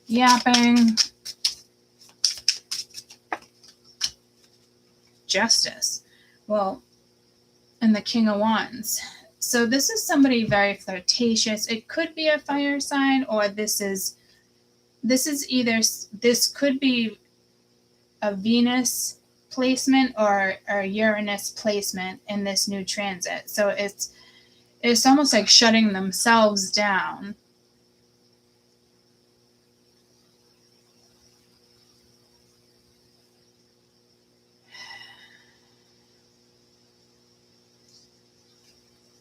yapping. Justice. Well, and the King of Wands. So this is somebody very flirtatious. It could be a fire sign, or this could be a Venus placement or a Uranus placement in this new transit. So it's almost like shutting themselves down.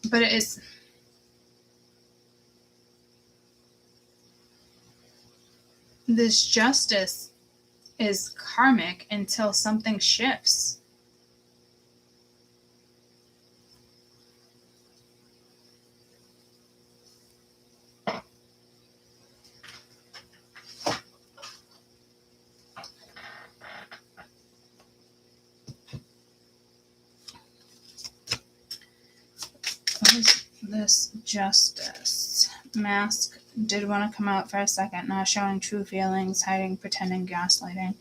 But this justice is karmic until something shifts. What is this justice? Mask did want to come out for a second. Not showing true feelings, hiding, pretending, gaslighting.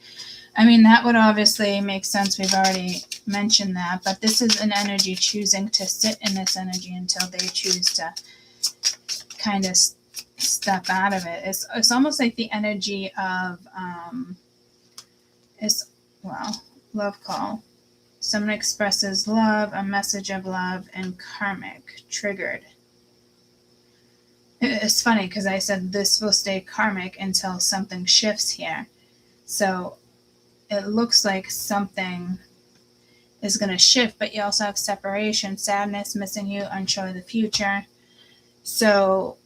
I mean, that would obviously make sense. We've already mentioned that. But this is an energy choosing to sit in this energy until they choose to kind of step out of it. It's almost like the energy of, love call. Someone expresses love, a message of love, and karmic, triggered. It's funny because I said this will stay karmic until something shifts here. So it looks like something is going to shift, but you also have separation, sadness, missing you, unsure of the future. So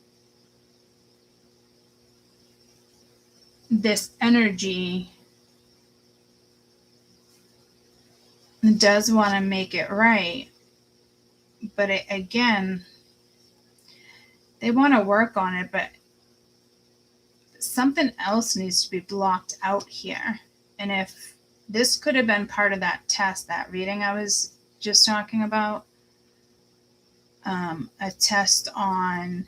this energy does want to make it right, but again, they want to work on it, but something else needs to be blocked out here. And if this could have been part of that test, that reading I was just talking about, a test on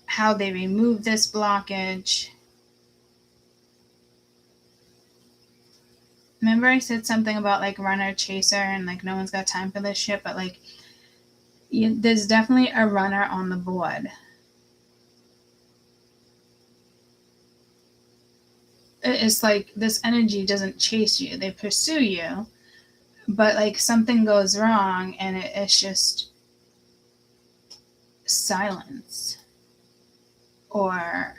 how they remove this blockage. Remember I said something about like runner chaser and like no one's got time for this shit, but like there's definitely a runner on the board. It's like this energy doesn't chase you, they pursue you, but like something goes wrong and it's just silence, or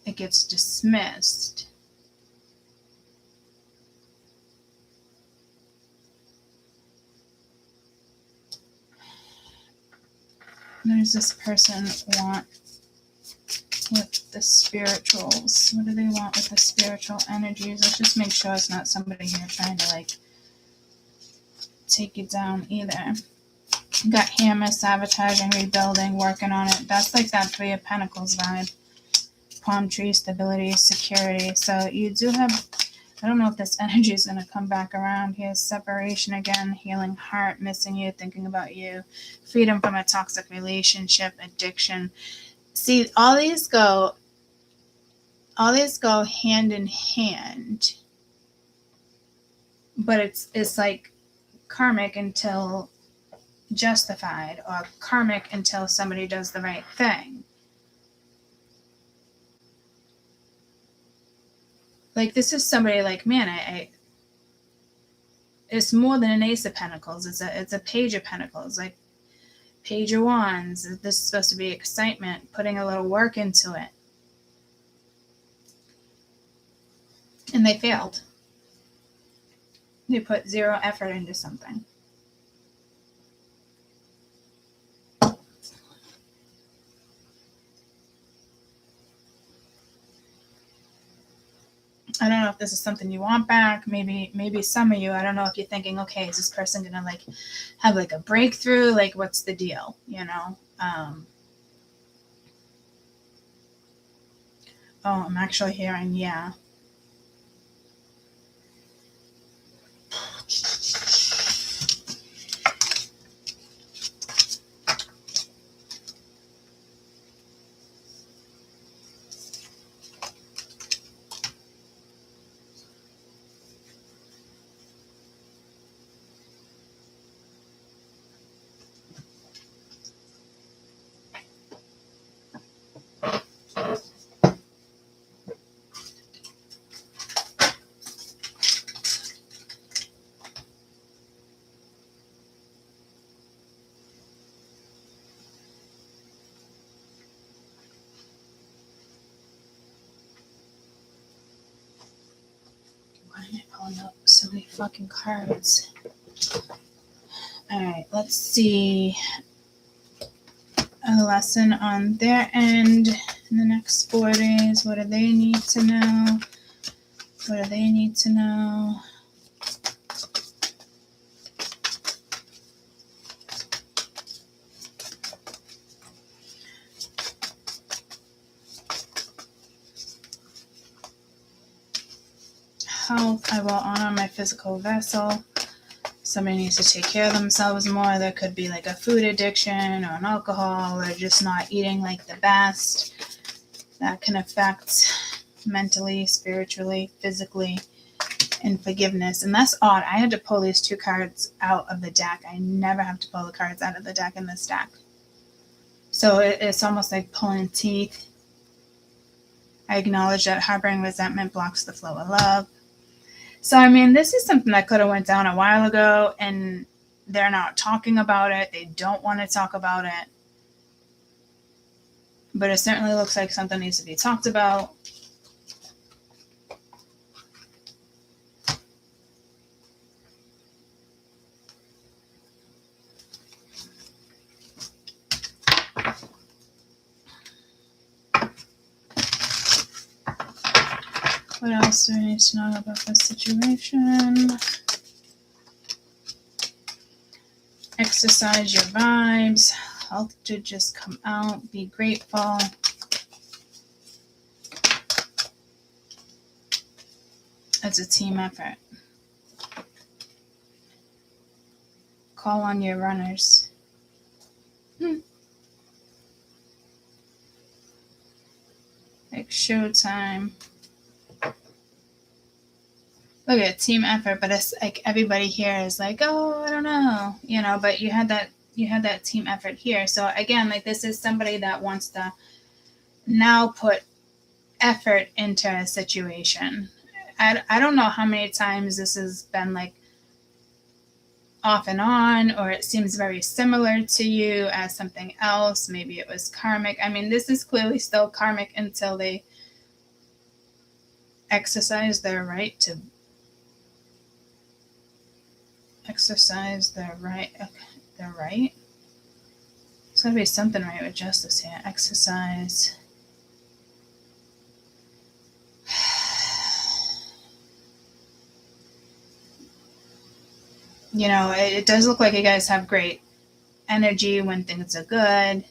it gets dismissed. There's this person want with the spirituals. What do they want with the spiritual energies? Let's just make sure it's not somebody here trying to like take you down either. You got hammer, sabotaging, rebuilding, working on it. That's like that Three of Pentacles vibe. Palm tree, stability, security. So you do have, I don't know if this energy is going to come back around here. Separation again, healing heart, missing you, thinking about you, freedom from a toxic relationship, addiction. See, all these go all these go hand in hand, but it's like karmic until justified, or karmic until somebody does the right thing. Like, this is somebody like, man, I it's more than an Ace of Pentacles. It's a Page of Pentacles, like Page of Wands. This is supposed to be excitement, putting a little work into it. And they failed. They put zero effort into something. I don't know if this is something you want back. Maybe some of you, I don't know if you're thinking, okay, is this person gonna like have like a breakthrough? Like, what's the deal? You know? Oh, I'm actually hearing, yeah. Why am I pulling up so many fucking cards? Alright, let's see. A lesson on their end in the next 4 days. What do they need to know? What do they need to know? Health, I will honor my physical vessel. Somebody needs to take care of themselves more. There could be like a food addiction or an alcohol, or just not eating like the best. That can affect mentally, spiritually, physically, and forgiveness. And that's odd. I had to pull these 2 cards out of the deck. I never have to pull the cards out of the deck in this deck. So it's almost like pulling teeth. I acknowledge that harboring resentment blocks the flow of love. So, I mean, this is something that could have went down a while ago, and they're not talking about it. They don't want to talk about it. But it certainly looks like something needs to be talked about. What else do we need to know about this situation? Exercise your vibes. Health should just come out. Be grateful. It's a team effort. Call on your runners. Like showtime. Look at team effort, but it's like everybody here is like, oh, I don't know, you know, but you had that team effort here. So again, like, this is somebody that wants to now put effort into a situation. I don't know how many times this has been like off and on, or it seems very similar to you as something else. Maybe it was karmic. I mean, this is clearly still karmic until they exercise their right to exercise their right. Their right. There's got to be something right with justice here. Exercise. You know, it does look like you guys have great energy when things are good.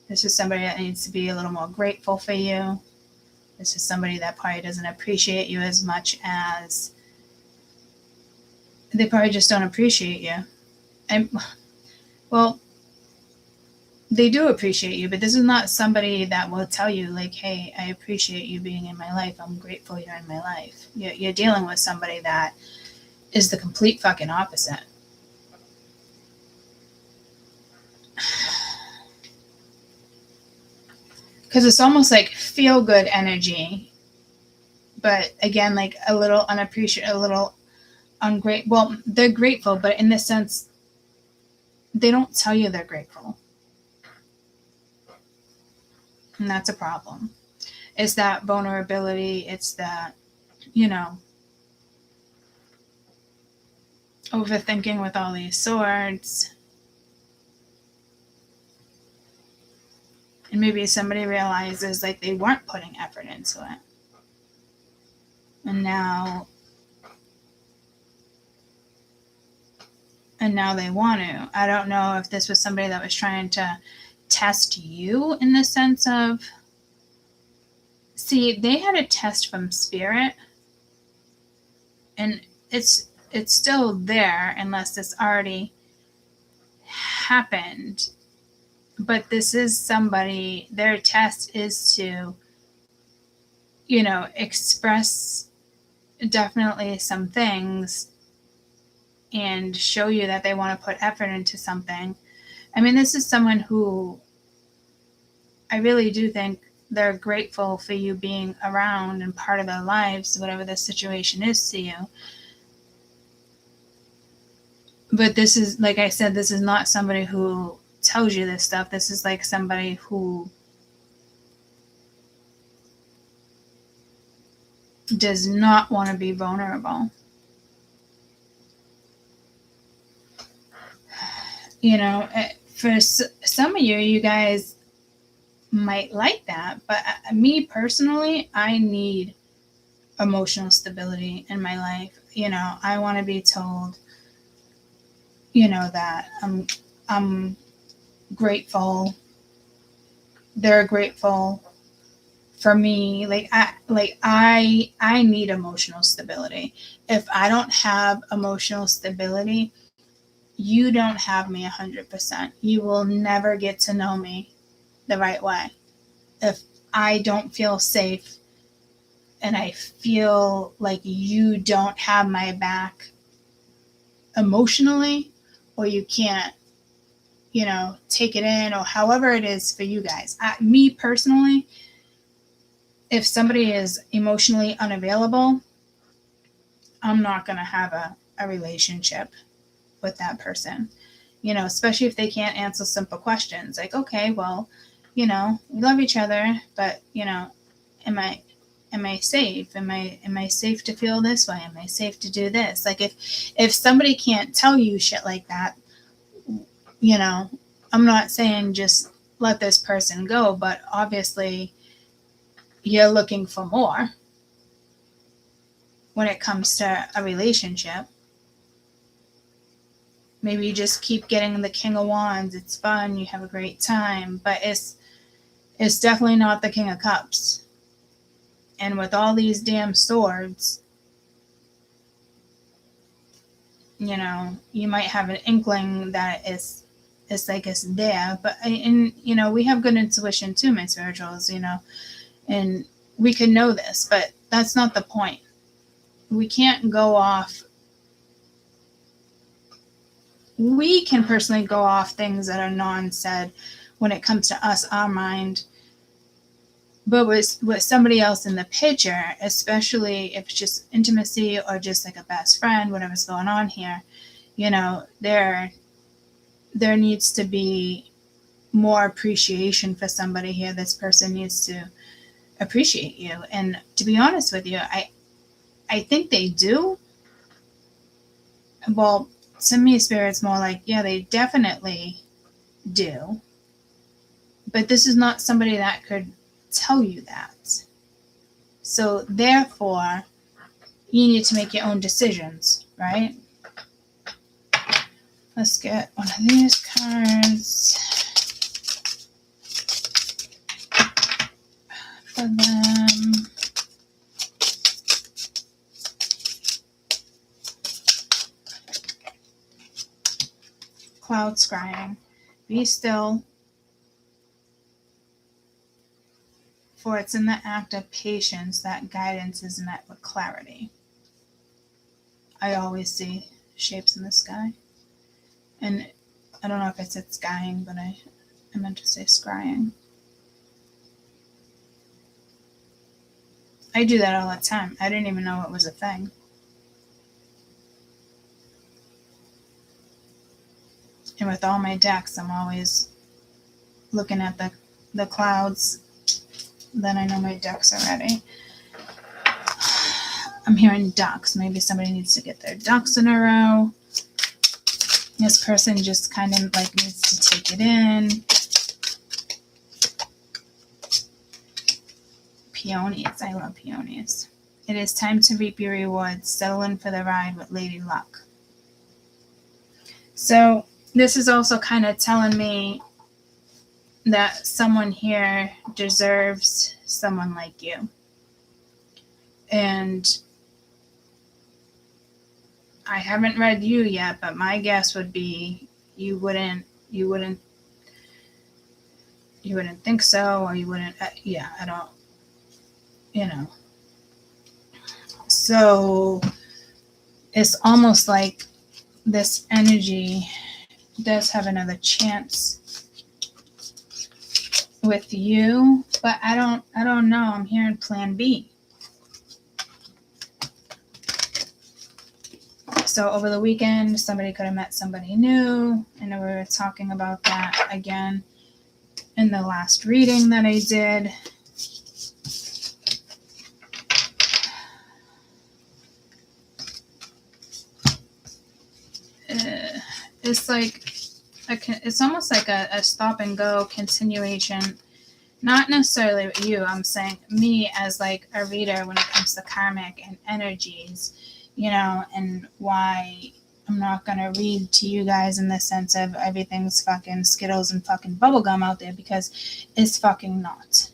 This is somebody that needs to be a little more grateful for you. This is somebody that probably doesn't appreciate you as much as they probably just don't appreciate you. And well, they do appreciate you, but this is not somebody that will tell you like, hey, I appreciate you being in my life. I'm grateful you're in my life. You're dealing with somebody that is the complete fucking opposite. Because it's almost like feel good energy, but again, like a little unappreciated, a little ungrateful. Well, they're grateful, but in the sense, they don't tell you they're grateful. And that's a problem. It's that vulnerability. It's that, overthinking with all these swords. And maybe somebody realizes like they weren't putting effort into it. And now they want to. I don't know if this was somebody that was trying to test you in the sense of, see, they had a test from spirit, and it's still there unless this already happened. But this is somebody, their test is to, express definitely some things and show you that they want to put effort into something. I mean, this is someone who I really do think they're grateful for you being around and part of their lives, whatever the situation is to you. But this is, like I said, this is not somebody who tells you this stuff. This is like somebody who does not want to be vulnerable. For some of you guys might like that, but me personally, I need emotional stability in my life. I want to be told, that I'm grateful. They're grateful for me. I need emotional stability. If I don't have emotional stability, you don't have me 100%. You will never get to know me the right way. If I don't feel safe and I feel like you don't have my back emotionally, or you can't, take it in, or however it is for you guys. Me personally, if somebody is emotionally unavailable, I'm not going to have a relationship with that person. Especially if they can't answer simple questions. Like, okay, well, we love each other, but, am I safe? Am I safe to feel this way? Am I safe to do this? Like if somebody can't tell you shit like that, I'm not saying just let this person go, but obviously you're looking for more when it comes to a relationship. Maybe you just keep getting the King of Wands. It's fun. You have a great time, but it's definitely not the King of Cups. And with all these damn swords, you might have an inkling that it's like it's there. But, we have good intuition too, my spirituals, and we can know this, but that's not the point. We can't go off. We can personally go off things that are non-said when it comes to us, our mind. But with somebody else in the picture, especially if it's just intimacy or just like a best friend, whatever's going on here, there needs to be more appreciation for somebody here. This person needs to appreciate you. And to be honest with you, I think they do. Well, to me, Spirit's more like, yeah, they definitely do. But this is not somebody that could tell you that. So therefore, you need to make your own decisions, right? Let's get one of these cards for them. Cloud scrying. Be still For it's in the act of patience that guidance is met with clarity. I always see shapes in the sky. And I don't know if it's skying, but I meant to say scrying. I do that all the time. I didn't even know it was a thing. And with all my decks, I'm always looking at the clouds. Then I know my ducks are ready. I'm hearing ducks. Maybe somebody needs to get their ducks in a row. This person just kind of like needs to take it in. Peonies. I love peonies. It is time to reap your rewards. Settle in for the ride with Lady Luck. So this is also kind of telling me that someone here deserves someone like you. And I haven't read you yet, but my guess would be you wouldn't think so, or you wouldn't, I don't, So it's almost like this energy does have another chance with you, but I don't know. I'm hearing plan B. So over the weekend, somebody could have met somebody new. I know we were talking about that again in the last reading that I did. It's like it's almost like a stop and go continuation. Not necessarily you. I'm saying me as like a reader when it comes to karmic and energies, and why I'm not going to read to you guys in the sense of everything's fucking Skittles and fucking bubblegum out there, because it's fucking not.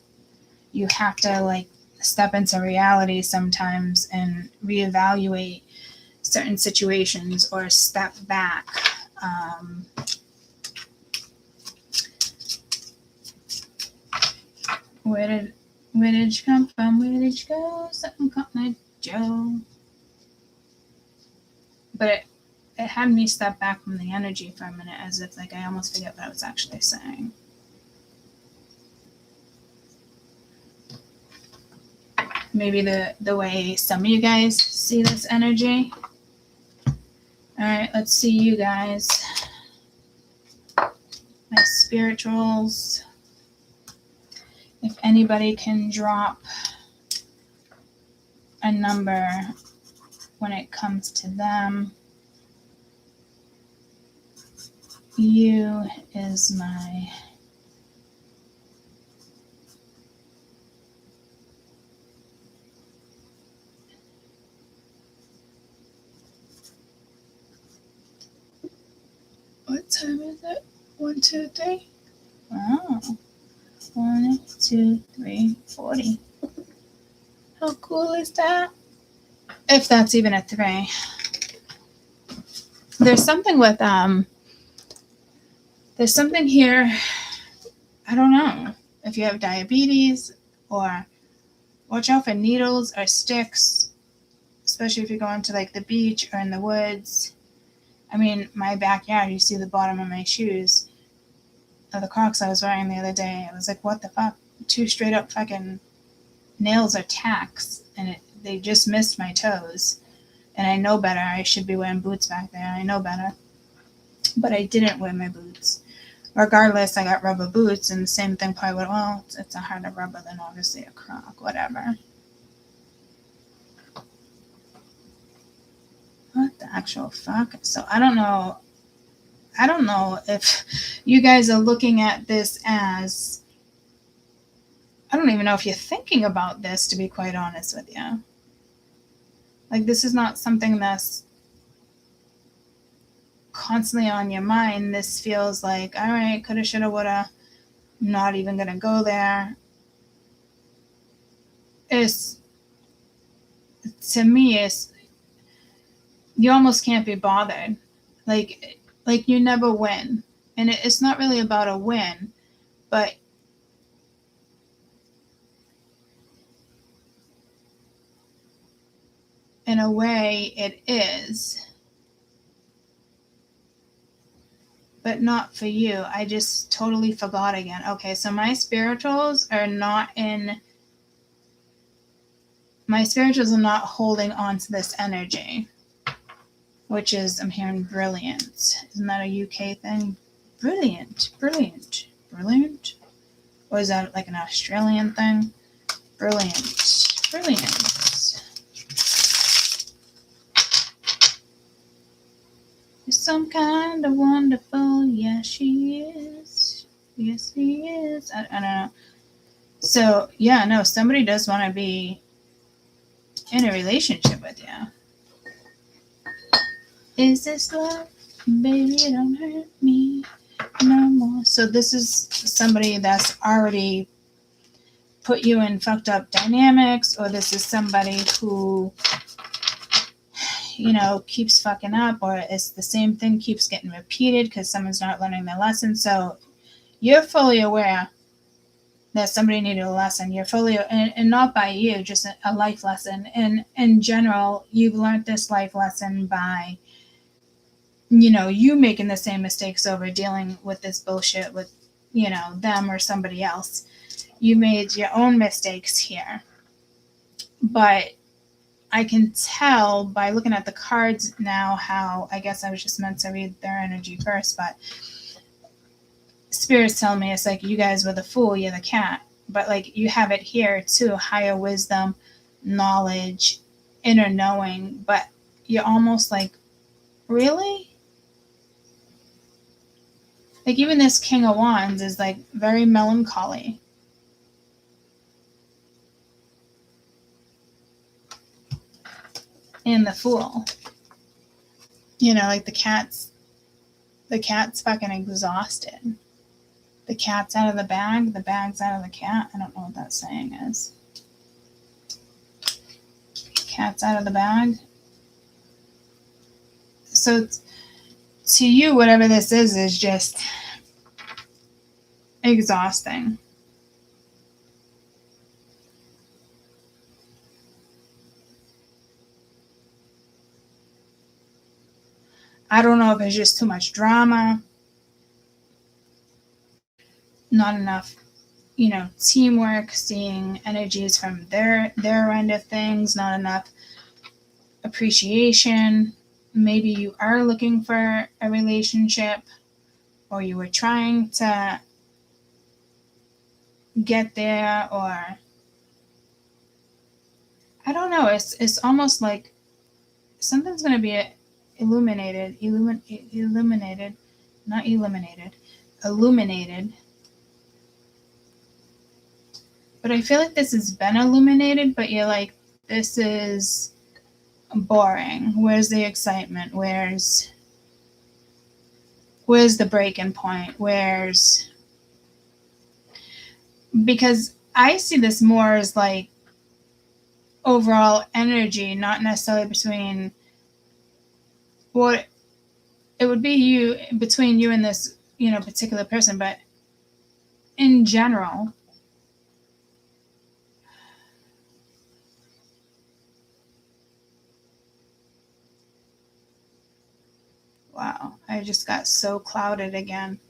You have to like step into reality sometimes and reevaluate certain situations or step back. Where did you come from? Where did you go? Something caught my Joe. But it had me step back from the energy for a minute, as if like I almost forget what I was actually saying. Maybe the way some of you guys see this energy. All right, let's see you guys. My spirituals. If anybody can drop a number when it comes to them. You is my what time is it? 1, 2, 3. Oh. 1, 2, 3, 40. How cool is that? If that's even a 3. There's something with there's something here. I don't know if you have diabetes, or watch out for needles or sticks, especially if you're going to like the beach or in the woods. I mean, my backyard, you see the bottom of my shoes. The Crocs I was wearing the other day, I was like, what the fuck? 2 straight up fucking nails or tacks, and they just missed my toes. And I know better. I should be wearing boots back there. I know better. But I didn't wear my boots. Regardless, I got rubber boots, and the same thing probably would, well, it's a harder rubber than obviously a Croc, whatever. What the actual fuck? So I don't know if you guys are looking at this as, I don't even know if you're thinking about this, to be quite honest with you. Like, this is not something that's constantly on your mind. This feels like, all right, coulda, shoulda, woulda, not even gonna go there. To me, you almost can't be bothered. Like you never win. And it's not really about a win, but in a way it is, but not for you. I just totally forgot again. Okay, so my spirituals are not holding on to this energy, which is, I'm hearing brilliant. Isn't that a UK thing? Brilliant. Or is that like an Australian thing? Brilliant. You're some kind of wonderful. Yeah, she is. Yes, he is. I don't know. So, yeah, no, somebody does want to be in a relationship with you. Is this love? Baby, don't hurt me no more. So this is somebody that's already put you in fucked up dynamics, or this is somebody who, keeps fucking up, or it's the same thing keeps getting repeated because someone's not learning their lesson. So you're fully aware that somebody needed a lesson. You're fully, and not by you, just a life lesson. And in general, you've learned this life lesson by, you making the same mistakes over, dealing with this bullshit with, them or somebody else. You made your own mistakes here. But I can tell by looking at the cards now how, I guess I was just meant to read their energy first, but Spirit's telling me it's like you guys were the fool, you're the cat. But like you have it here too, higher wisdom, knowledge, inner knowing. But you're almost like, really? Like even this King of Wands is like very melancholy. And the Fool. Like the cat's fucking exhausted. The cat's out of the bag, the bag's out of the cat. I don't know what that saying is. Cat's out of the bag. So to you, whatever this is just exhausting. I don't know if it's just too much drama, not enough, teamwork, seeing energies from their end of things, not enough appreciation. Maybe you are looking for a relationship, or you were trying to get there, or I don't know. It's almost like something's going to be illuminated, not eliminated, illuminated. But I feel like this has been illuminated, but you're like, this is boring. Where's the excitement? Where's the breaking point? Because I see this more as like overall energy, not necessarily between what it would be between you and this, particular person, but in general. Wow, I just got so clouded again.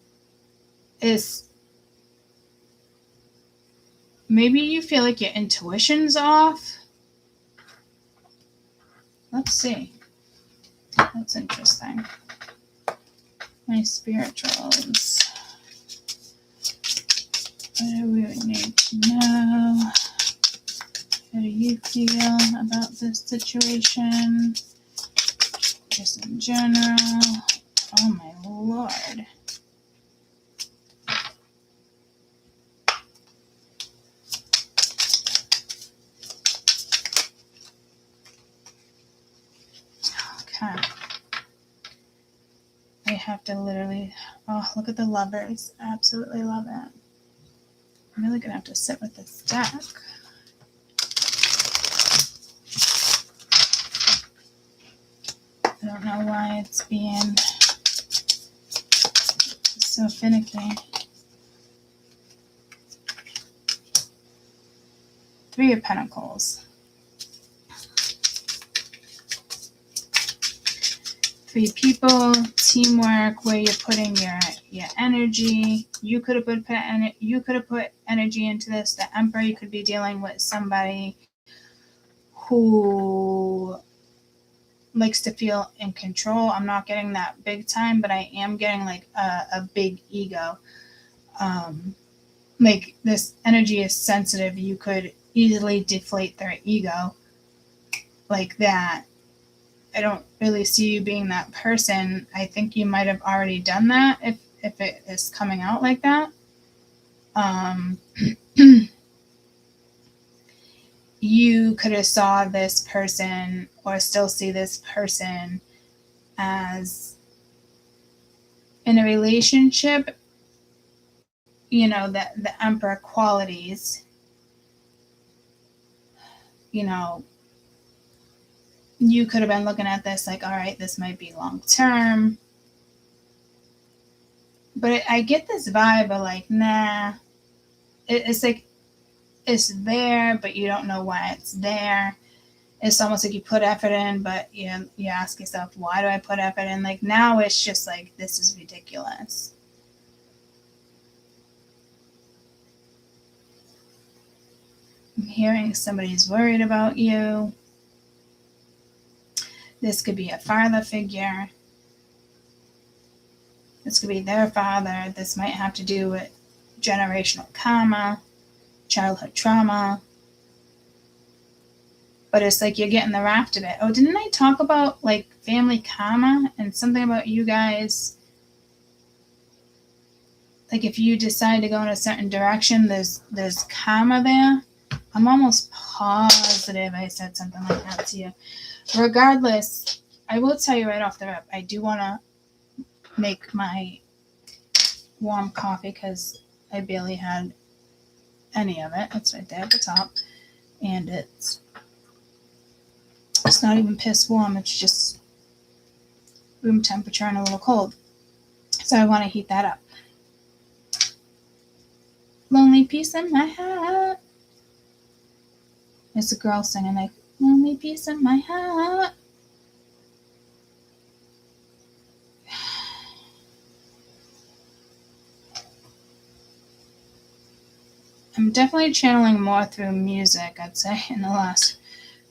Maybe you feel like your intuition's off. Let's see. That's interesting. My spirituals. What do we need to know? How do you feel about this situation? Just in general. Oh my Lord. Okay. I have to literally, look at the Lovers. Absolutely love it. I'm really gonna have to sit with this deck. I don't know why it's being so finicky. 3 of Pentacles. 3 people, teamwork, where you're putting your energy. You could have put energy into this. The Emperor, you could be dealing with somebody who likes to feel in control. I'm not getting that big time, but I am getting like a big ego. Like this energy is sensitive. You could easily deflate their ego like that. I don't really see you being that person. I think you might have already done that if it is coming out like that. You could have saw this person or still see this person as in a relationship, you know, the Emperor qualities, you know, you could have been looking at this like, all right, this might be long term. But I get this vibe of like, nah, it's like, it's there, but you don't know why it's there. It's almost like you put effort in, but you ask yourself, why do I put effort in? Like now it's just like, this is ridiculous. I'm hearing somebody's worried about you. This could be a father figure. This could be their father. This might have to do with generational karma, childhood trauma. But it's like you're getting the raft of it. Oh, didn't I talk about like family karma and something about you guys? Like if you decide to go in a certain direction, there's karma there. I'm almost positive I said something like that to you. Regardless, I will tell you right off the rip, I do want to make my warm coffee because I barely had any of it. It's right there at the top. And it's not even piss warm. It's just room temperature and a little cold. So I want to heat that up. Lonely piece in my heart. It's a girl singing like, lonely piece in my heart. I'm definitely channeling more through music, I'd say, in the last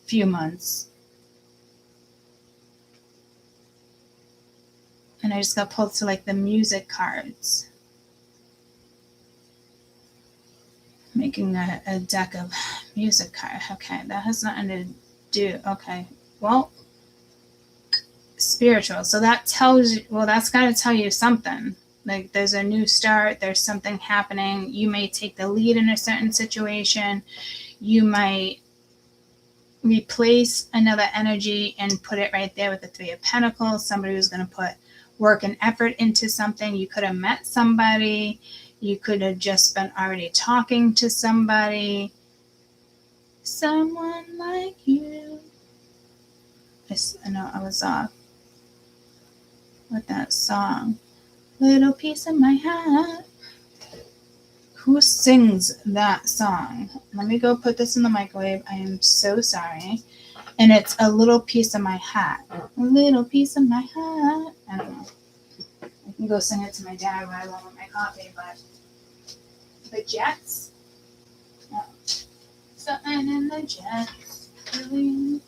few months. And I just got pulled to like the music cards. Making a deck of music cards. Okay, that has nothing to do. Okay, well, spiritual. So that tells you, well, that's got to tell you something. Like there's a new start, there's something happening. You may take the lead in a certain situation. You might replace another energy and put it right there with the 3 of Pentacles. Somebody who's going to put work and effort into something. You could have met somebody. You could have just been already talking to somebody. Someone like you. I know I was off with that song. Little piece of my heart. Who sings that song? Let me go put this in the microwave. I am so sorry. And it's a little piece of my heart. A little piece of my heart. I don't know. I can go sing it to my dad while I warm my coffee, but the Jets? No. Something in the Jets. Really?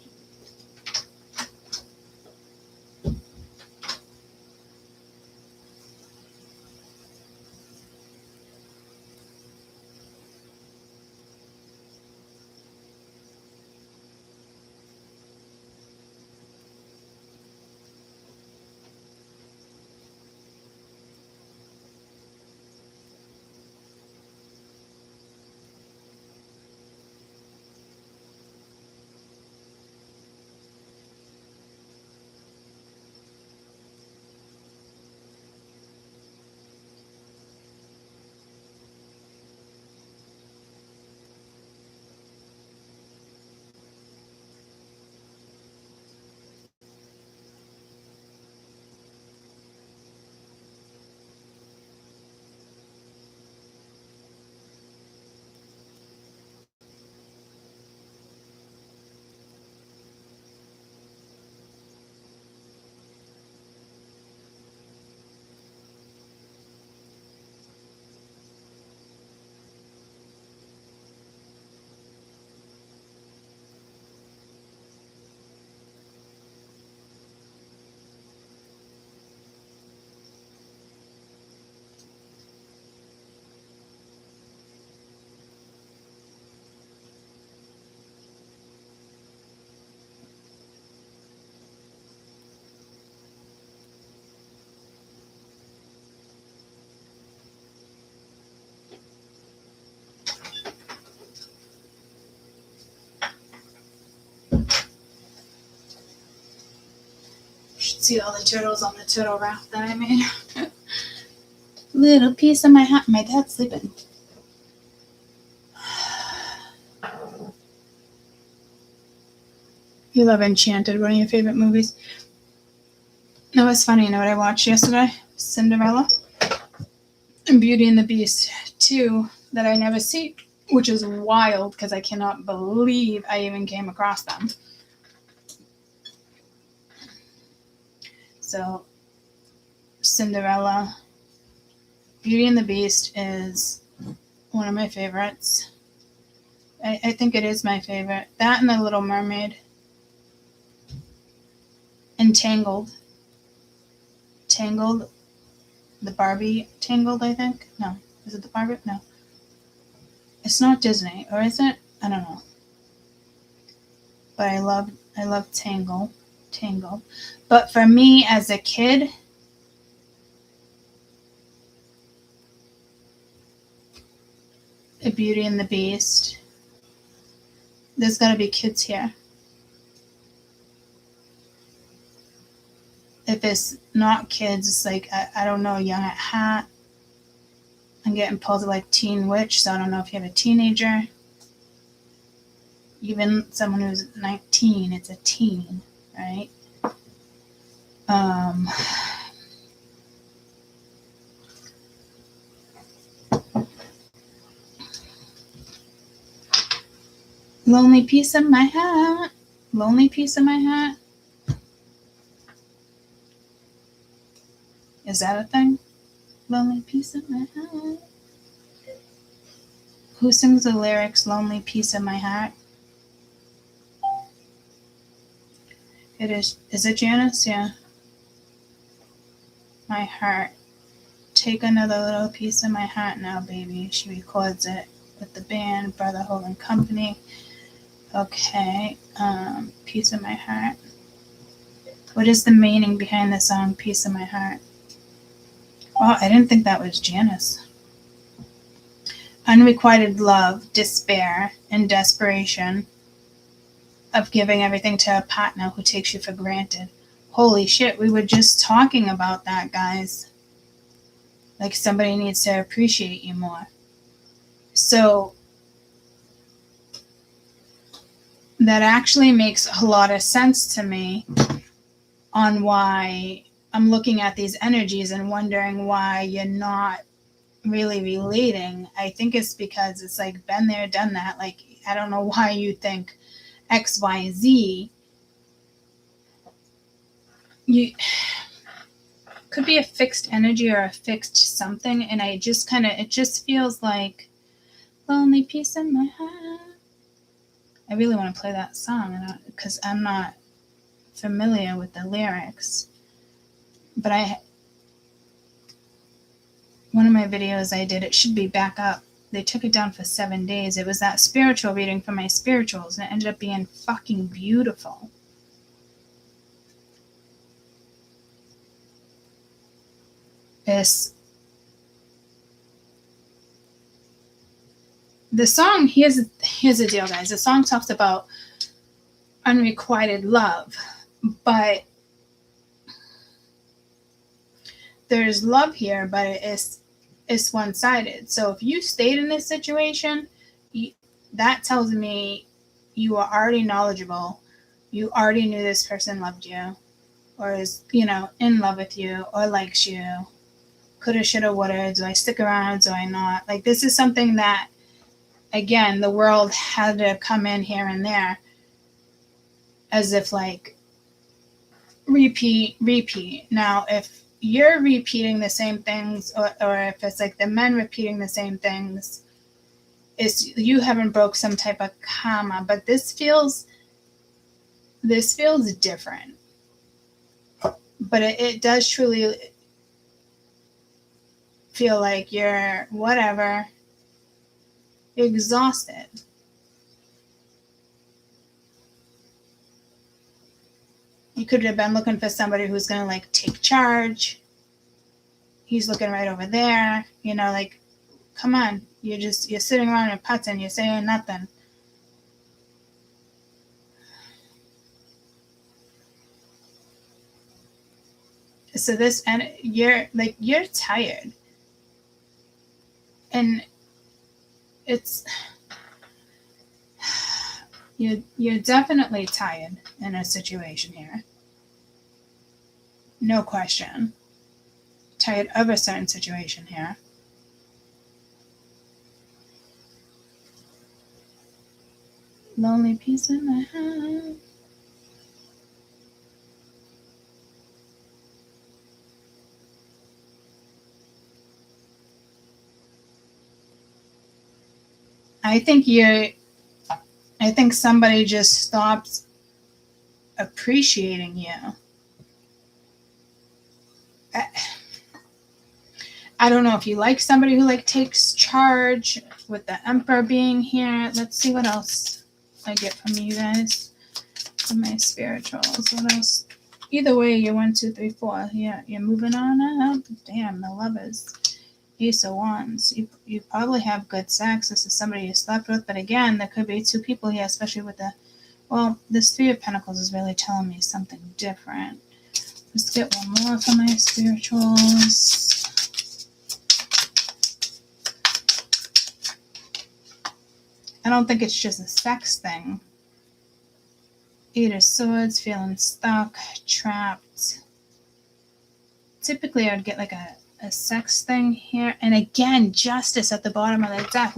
See all the turtles on the turtle raft that I made. Little piece of my heart. My dad's sleeping. You love Enchanted, one of your favorite movies. No, it's funny. You know what I watched yesterday? Cinderella and Beauty and the Beast 2 that I never see, which is wild because I cannot believe I even came across them. So, Cinderella, Beauty and the Beast is one of my favorites. I think it is my favorite. That and The Little Mermaid. And Tangled. Tangled. The Barbie Tangled, I think. No. Is it the Barbie? No. It's not Disney. Or is it? I don't know. But I love Tangled. But for me as a kid, Beauty and the Beast. There's got to be kids here. If it's not kids, it's like, I don't know, Young at Heart. I'm getting pulled to like Teen Witch, so I don't know if you have a teenager. Even someone who's 19, it's a teen, right? Lonely Piece of My Heart. Lonely Piece of My Heart. Is that a thing? Lonely Piece of My Heart. Who sings the lyrics, Lonely Piece of My Heart? It is. Is it Janice? Yeah. My heart. Take another little piece of my heart now, baby. She records it with the band, Brotherhood and Company. Okay. Piece of My Heart. What is the meaning behind the song, Piece of My Heart? Well, I didn't think that was Janice. Unrequited love, despair, and desperation of giving everything to a partner who takes you for granted. Holy shit, we were just talking about that, guys. Like somebody needs to appreciate you more. So that actually makes a lot of sense to me on why I'm looking at these energies and wondering why you're not really relating. I think it's because it's like been there, done that. Like, I don't know why you think X, Y, Z. You could be a fixed energy or a fixed something, and it just feels like lonely piece in my heart. I really want to play that song because I'm not familiar with the lyrics. But one of my videos I did, it should be back up. They took it down for 7 days. It was that spiritual reading for my spirituals, and it ended up being fucking beautiful. The song, here's the deal, guys. The song talks about unrequited love, but there's love here, but it's one-sided. So if you stayed in this situation, that tells me you are already knowledgeable. You already knew this person loved you, or is, in love with you, or likes you. Coulda, shoulda, woulda. Do I stick around? Do I not? Like, this is something that, again, the world had to come in here and there as if like repeat. Now, if you're repeating the same things, or if it's like the men repeating the same things, you haven't broke some type of karma. But this feels different. But it does truly feel like you're whatever. You're exhausted. You could have been looking for somebody who's going to like take charge. He's looking right over there. Like, come on. You're sitting around and putzing. You're saying nothing. So and you're tired, and it's you're definitely tired in a situation here. No question. Tired of a certain situation here. Lonely piece in my heart. I think somebody just stopped appreciating you. I don't know if you like somebody who takes charge, with the Emperor being here. Let's see what else I get from you guys. From my spirituals. What else? Either way, you're 1, 2, 3, 4. Yeah, you're moving on up. Damn, the Lovers. Ace of Wands. You probably have good sex. This is somebody you slept with, but again, there could be two people here, especially with this Three of Pentacles is really telling me something different. Let's get one more for my spirituals. I don't think it's just a sex thing. Eight of Swords, feeling stuck, trapped. Typically, I would get a sex thing here. And again, Justice at the bottom of the deck.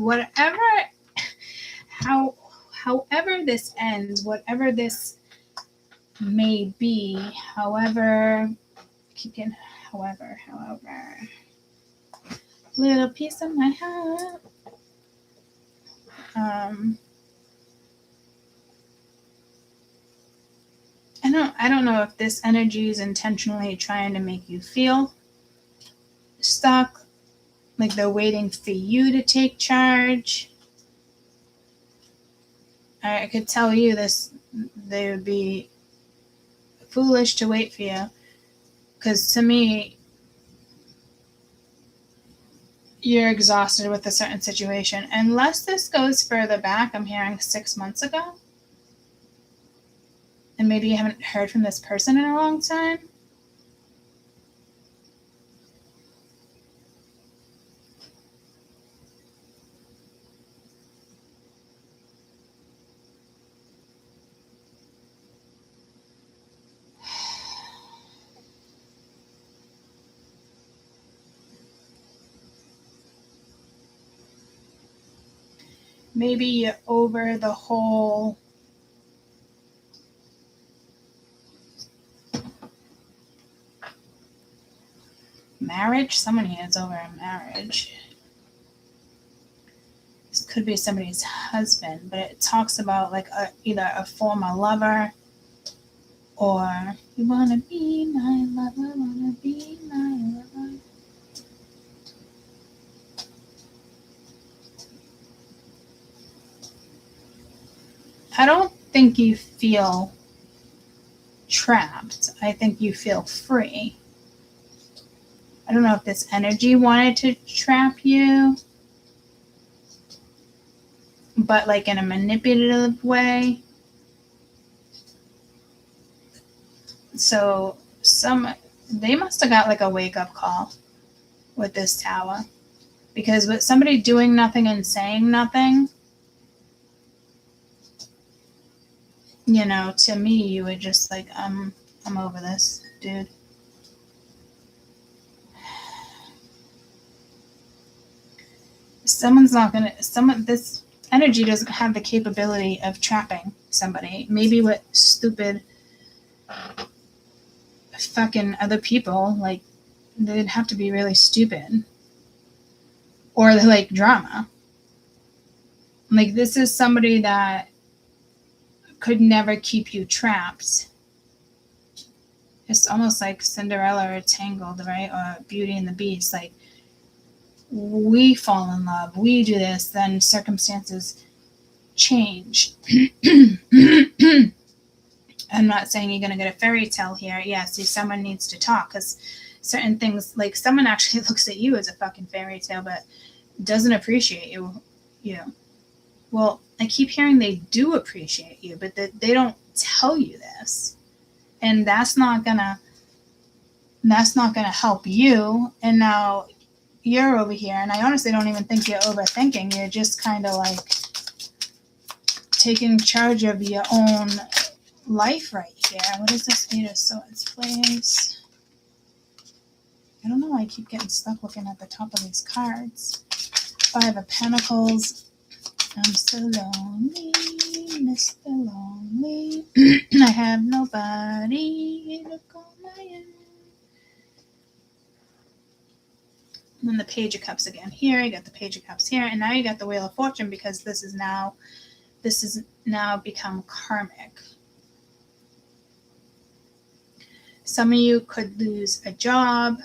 However this ends, whatever this may be, however, little piece of my heart. I don't know if this energy is intentionally trying to make you feel stuck, like they're waiting for you to take charge. I could tell you this, they would be foolish to wait for you, because to me, you're exhausted with a certain situation. Unless this goes further back, I'm hearing 6 months ago. And maybe you haven't heard from this person in a long time. Maybe you're over the whole marriage. Someone here is over a marriage. This could be somebody's husband, but it talks about either a former lover, or you wanna be my lover, wanna be my lover. I don't think you feel trapped. I think you feel free. I don't know if this energy wanted to trap you, but in a manipulative way. So they must have got a wake-up call with this Tower, because with somebody doing nothing and saying nothing, to me, you would just I'm over this, dude. This energy doesn't have the capability of trapping somebody. Maybe with stupid fucking other people, they'd have to be really stupid. Or they're drama. This is somebody that could never keep you trapped. It's almost like Cinderella or Tangled, right? Or Beauty and the Beast. We fall in love, we do this, then circumstances change. I'm not saying you're going to get a fairy tale here. Yeah, see, someone needs to talk, because certain things, someone actually looks at you as a fucking fairy tale, but doesn't appreciate you. Well, I keep hearing they do appreciate you, but they don't tell you this. And that's not gonna that's not going to help you. And now you're over here, and I honestly don't even think you're overthinking. You're just kind of like taking charge of your own life right here. What is this Eight of Swords, please? I don't know why I keep getting stuck looking at the top of these cards. Five of Pentacles. I'm so lonely, Mr. Lonely. I have nobody to call my own. And then the Page of Cups again here. You got the Page of Cups here. And now you got the Wheel of Fortune, because this is now become karmic. Some of you could lose a job.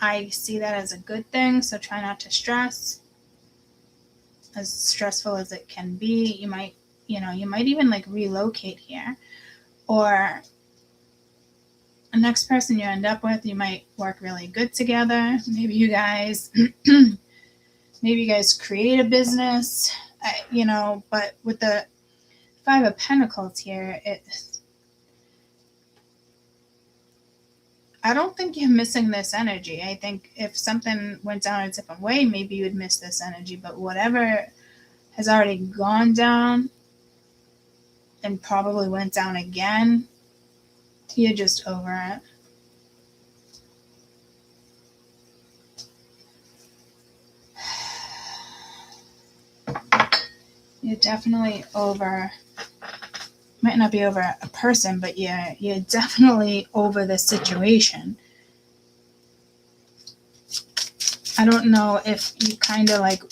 I see that as a good thing, so try not to stress. As stressful as it can be, you might even like relocate here. Or the next person you end up with, you might work really good together. Maybe you guys create a business, but with the Five of Pentacles here, I don't think you're missing this energy. I think if something went down a different way, maybe you would miss this energy. But whatever has already gone down and probably went down again, you're just over it. You're definitely over. Might not be over a person, but you're definitely over the situation. I don't know if you kind of like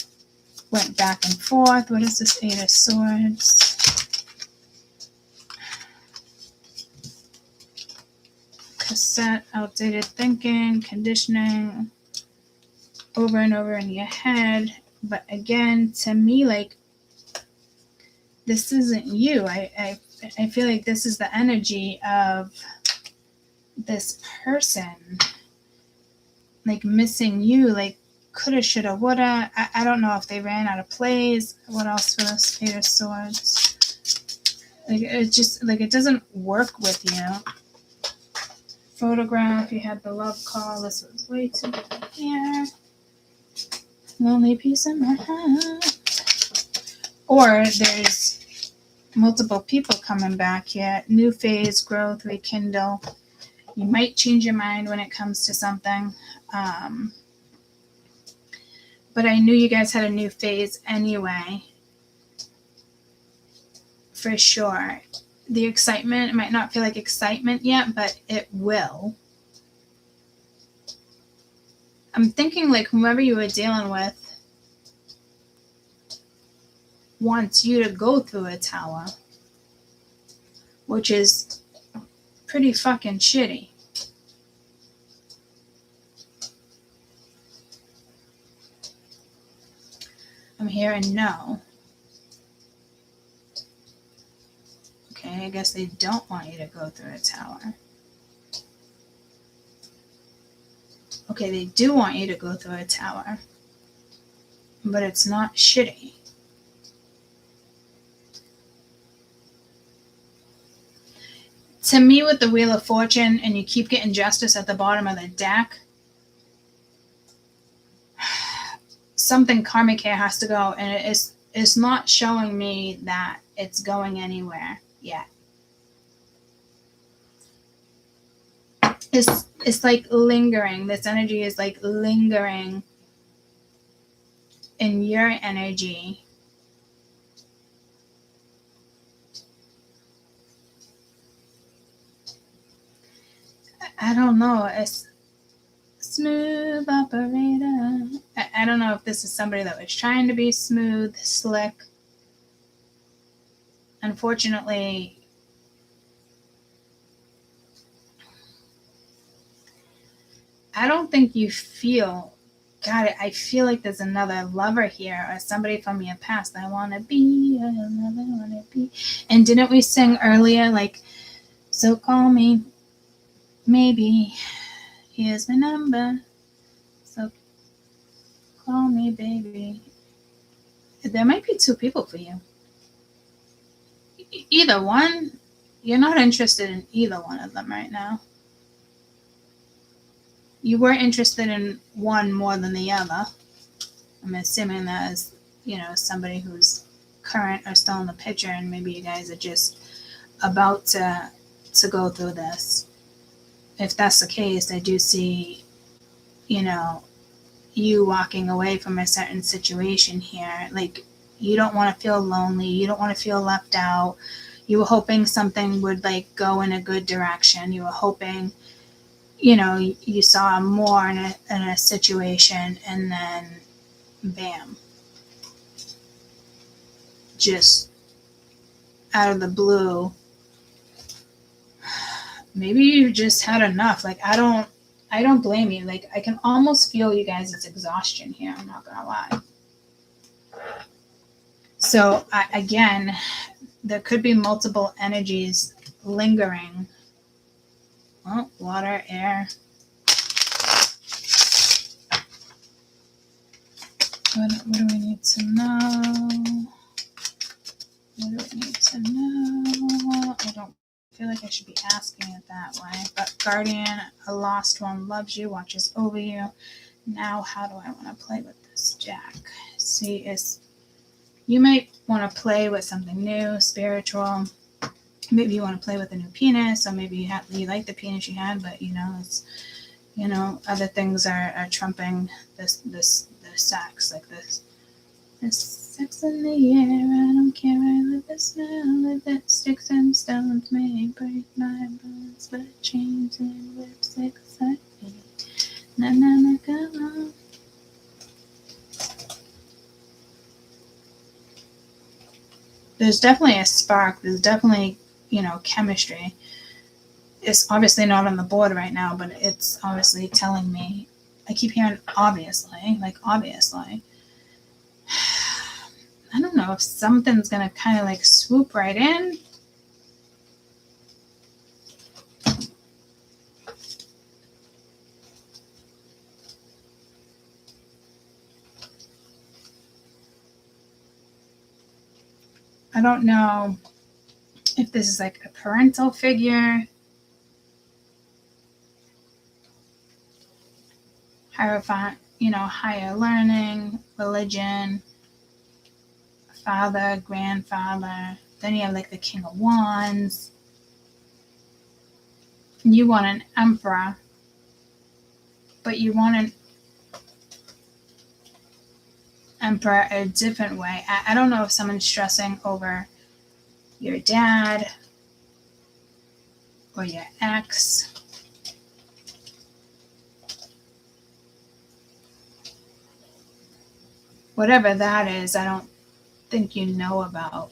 went back and forth. What is this Eight of Swords? Cassette, outdated thinking, conditioning, over and over in your head. But again, to me, like, this isn't you. I feel like this is the energy of this person, like missing you, like coulda, shoulda, woulda. I don't know if they ran out of plays. What else for this Eight of Swords? Like, it just, like, it doesn't work with you. Photograph, you had the love call. This was way too good here. Lonely piece of my heart. Or there's multiple people coming back here. New phase, growth, rekindle. You might change your mind when it comes to something. But I knew you guys had a new phase anyway. For sure. The excitement, it might not feel like excitement yet, but it will. I'm thinking like whoever you were dealing with wants you to go through a tower, which is pretty fucking shitty. I'm hearing no. Okay, I guess they don't want you to go through a tower. Okay, they do want you to go through a tower, but it's not shitty. To me, with the Wheel of Fortune, and you keep getting justice at the bottom of the deck, something karmic here has to go, and it's not showing me that it's going anywhere yet. It's like lingering. This energy is like lingering in your energy. I don't know. It's smooth operator. I don't know if this is somebody that was trying to be smooth, slick. Unfortunately, I don't think you feel, God, I feel like there's another lover here or somebody from your past. I want to be a lover, I want to be. And didn't we sing earlier, like, so call me, maybe, here's my number, so call me, baby. There might be two people for you. Either one, You're not interested in either one of them right now. You were interested in one more than the other. I'm assuming that is, somebody who's current or still in the picture, and maybe you guys are just about to go through this. If that's the case, I do see, you walking away from a certain situation here. Like, you don't want to feel lonely. You don't want to feel left out. You were hoping something would like go in a good direction. You were hoping, you saw more in a situation, and then bam, just out of the blue, maybe you just had enough. Like, I don't blame you. Like, I can almost feel you guys' exhaustion here. I'm not gonna lie. So again, there could be multiple energies lingering. Oh, water, air. What do we need to know? What do we need to know? I don't feel like I should be asking it that way. But guardian, a lost one, loves you, watches over you. Now, how do I want to play with this jack? See, you might want to play with something new, spiritual. Maybe you want to play with a new penis, or maybe you like the penis you had, but it's other things are trumping this sex, like this sex in the air. I don't care. I live the smell of it. Sticks and stones may break my bones, but chains and whips excite me. Na na na, come on. There's definitely a spark. There's definitely, chemistry. It's obviously not on the board right now, but it's obviously telling me. I keep hearing obviously, like obviously. I don't know if something's going to kind of like swoop right in. I don't know if this is like a parental figure, hierophant, higher learning, religion, father, grandfather. Then you have like the King of Wands. You want an emperor, but you want an emperor a different way. I don't know if someone's stressing over your dad or your ex. Whatever that is, I don't think you know about.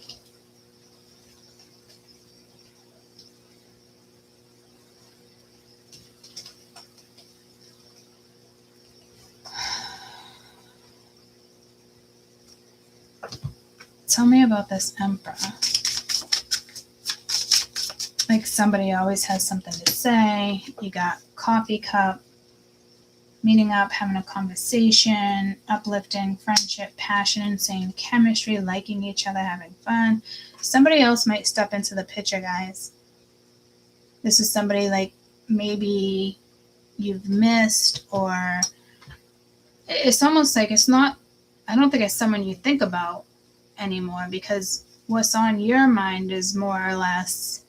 Tell me about this emperor. Like, somebody always has something to say. You got coffee cup, meeting up, having a conversation, uplifting, friendship, passion, insane chemistry, liking each other, having fun. Somebody else might step into the picture, guys. This is somebody like maybe you've missed, or it's almost like it's not, I don't think it's someone you think about anymore, because what's on your mind is more or less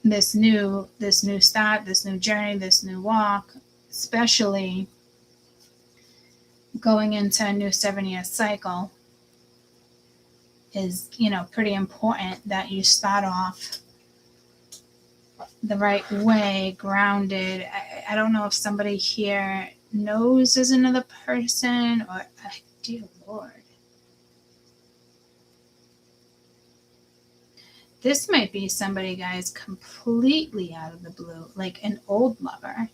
this new start, this new journey, this new walk, especially going into a new 7-year cycle is, pretty important that you start off the right way, grounded. I don't know if somebody here knows there's another person, or dear Lord. This might be somebody, guys, completely out of the blue, like an old lover.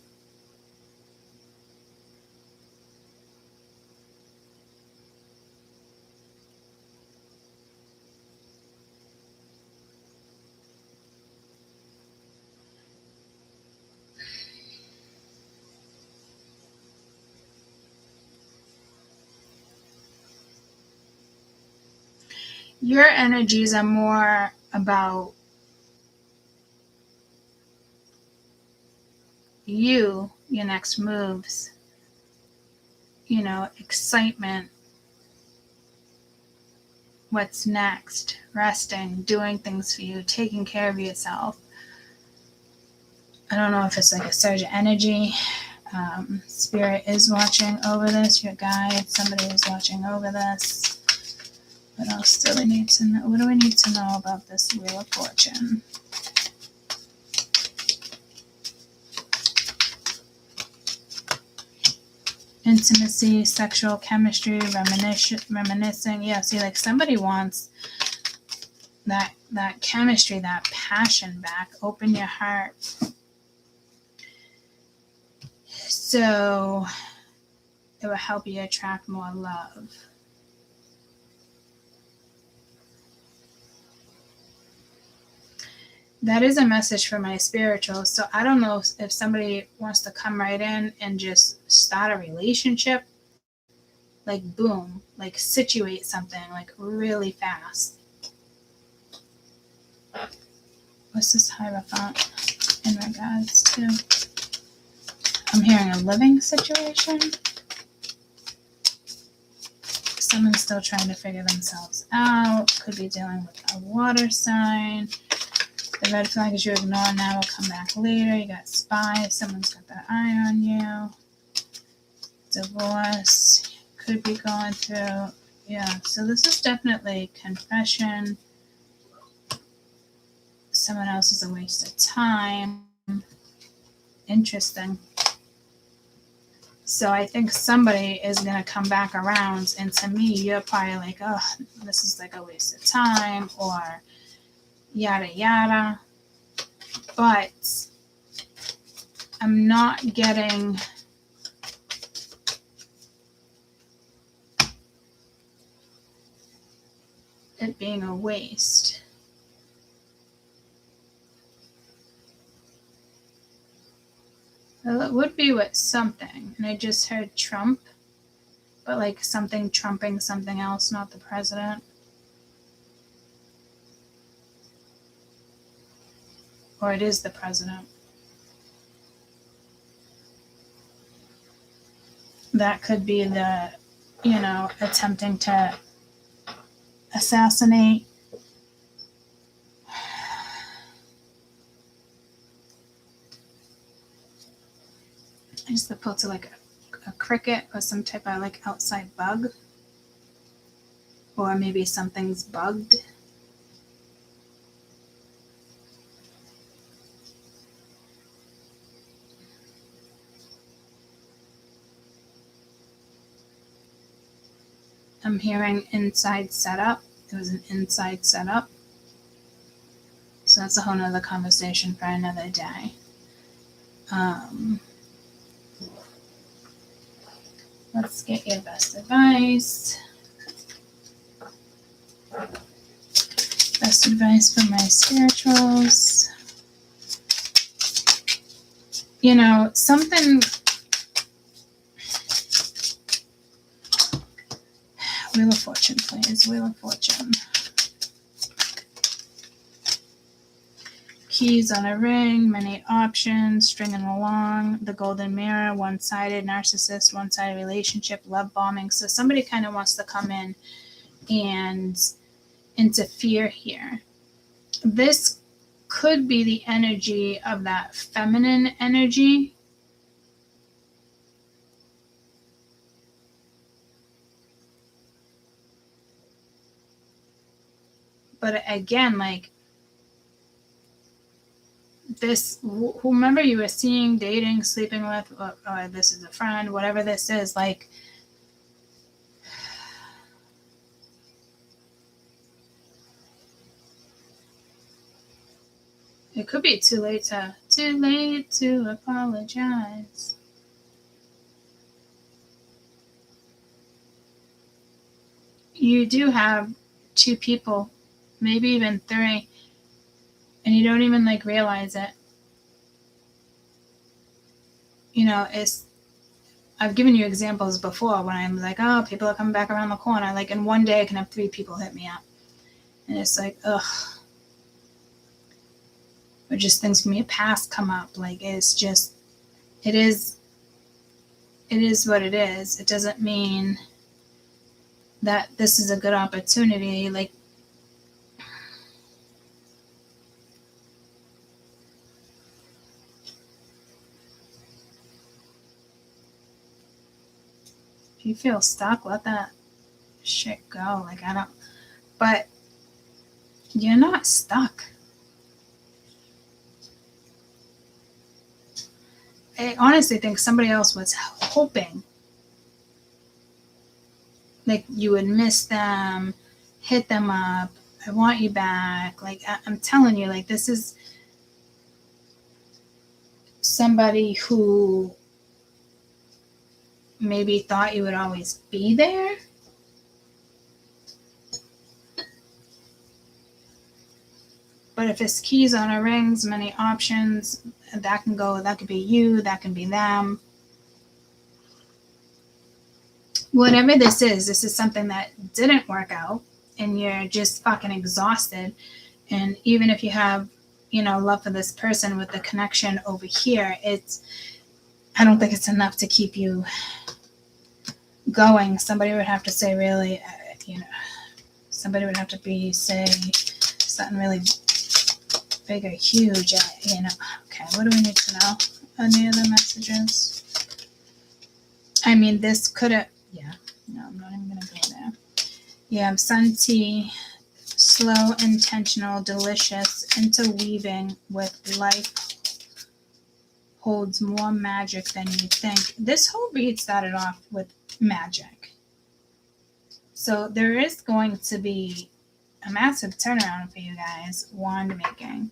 Your energies are more about your next moves, excitement, what's next, resting, doing things for you, taking care of yourself. I don't know if it's like a surge of energy. Spirit is watching over this, your guide, somebody is watching over this. What else do we need to know? What do we need to know about this Wheel of Fortune? Intimacy, sexual chemistry, reminiscing. Yeah, see, like somebody wants that chemistry, that passion back. Open your heart. So it will help you attract more love. That is a message for my spirituals. So I don't know if somebody wants to come right in and just start a relationship, like boom, like situate something like really fast. What's this Hierophant in regards to? I'm hearing a living situation. Someone's still trying to figure themselves out. Could be dealing with a water sign. The red flag is you ignore now, will come back later. You got spy. Someone's got their eye on you. Divorce. Could be going through. Yeah, so this is definitely confession. Someone else is a waste of time. Interesting. So I think somebody is going to come back around, and to me, you're probably like, oh, this is like a waste of time, or yada yada. But I'm not getting it being a waste. Well, it would be with something, and I just heard Trump, but like something trumping something else, not the president. Or it is the president. That could be the, attempting to assassinate. I just put to like a cricket or some type of like outside bug. Or maybe something's bugged. I'm hearing inside setup. It was an inside setup. So that's a whole nother conversation for another day. Let's get your best advice. Best advice for my spirituals. Something. Wheel of Fortune, please. Wheel of Fortune. Keys on a ring, many options, stringing along, the golden mirror, one-sided, narcissist, one-sided relationship, love bombing. So somebody kind of wants to come in and interfere here. This could be the energy of that feminine energy. But again, like this, whomever you were seeing, dating, sleeping with, or this is a friend, whatever this is, like it could be too late to apologize. You do have two people, maybe even three, and you don't even like realize it. I've given you examples before when I'm like, oh, people are coming back around the corner. Like in one day I can have 3 people hit me up. And it's like, ugh. Or just things from your past come up. Like it's just it is what it is. It doesn't mean that this is a good opportunity. Like, if you feel stuck, let that shit go. Like, but you're not stuck. I honestly think somebody else was hoping like you would miss them, hit them up, I want you back. Like, I'm telling you, like, this is somebody who maybe thought you would always be there. But if it's keys on a rings, many options, that could be you, that can be them. Whatever this is something that didn't work out and you're just fucking exhausted. And even if you have, love for this person with the connection over here, I don't think it's enough to keep you going. Somebody would have to say really, somebody would have to say something really big or huge, Okay, what do we need to know? Any other messages? I mean, this could have, no, I'm not even going to go there. Yeah, Sun T, slow, intentional, delicious, interweaving with life holds more magic than you think. This whole read started off with magic. So there is going to be a massive turnaround for you guys, wand making.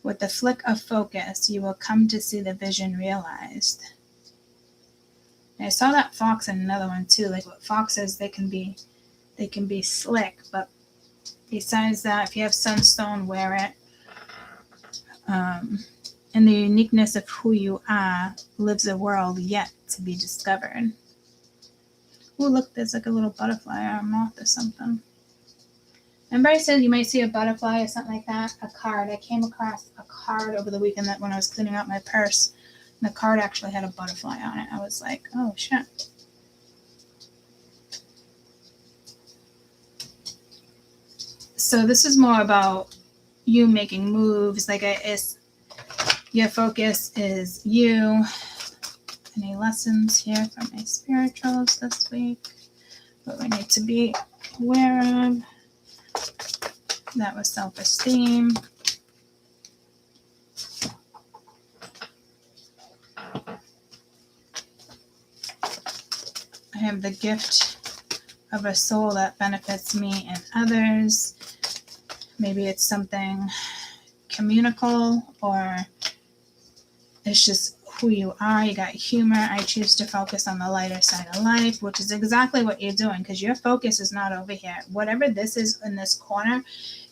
With the flick of focus, you will come to see the vision realized. And I saw that fox in another one too. Like what foxes, they can be slick, but besides that, if you have sunstone, wear it. In the uniqueness of who you are lives a world yet to be discovered. Oh, look, there's like a little butterfly or a moth or something. Remember I said you might see a butterfly or something like that? A card. I came across a card over the weekend that when I was cleaning out my purse, and the card actually had a butterfly on it. I was like, oh, shit. So this is more about you making moves. Like your focus is you. Any lessons here from my spirituals this week? What we need to be aware of? That was self-esteem. I have the gift of a soul that benefits me and others. Maybe it's something communicable, or it's just who you are. You got humor. I choose to focus on the lighter side of life, which is exactly what you're doing, because your focus is not over here. Whatever this is in this corner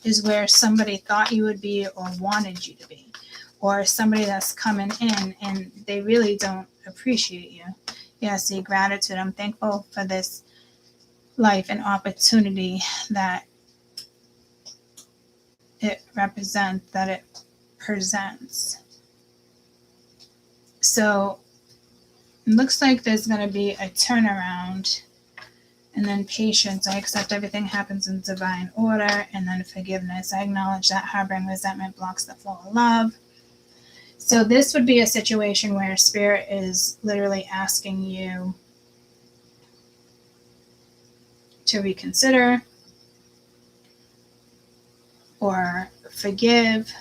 is where somebody thought you would be or wanted you to be, or somebody that's coming in and they really don't appreciate you. Yeah, see, gratitude. I'm thankful for this life and opportunity that it represents, that it presents. So it looks like there's going to be a turnaround, and then patience. I accept everything happens in divine order, and then forgiveness. I acknowledge that harboring resentment blocks the flow of love. So this would be a situation where spirit is literally asking you to reconsider or forgive.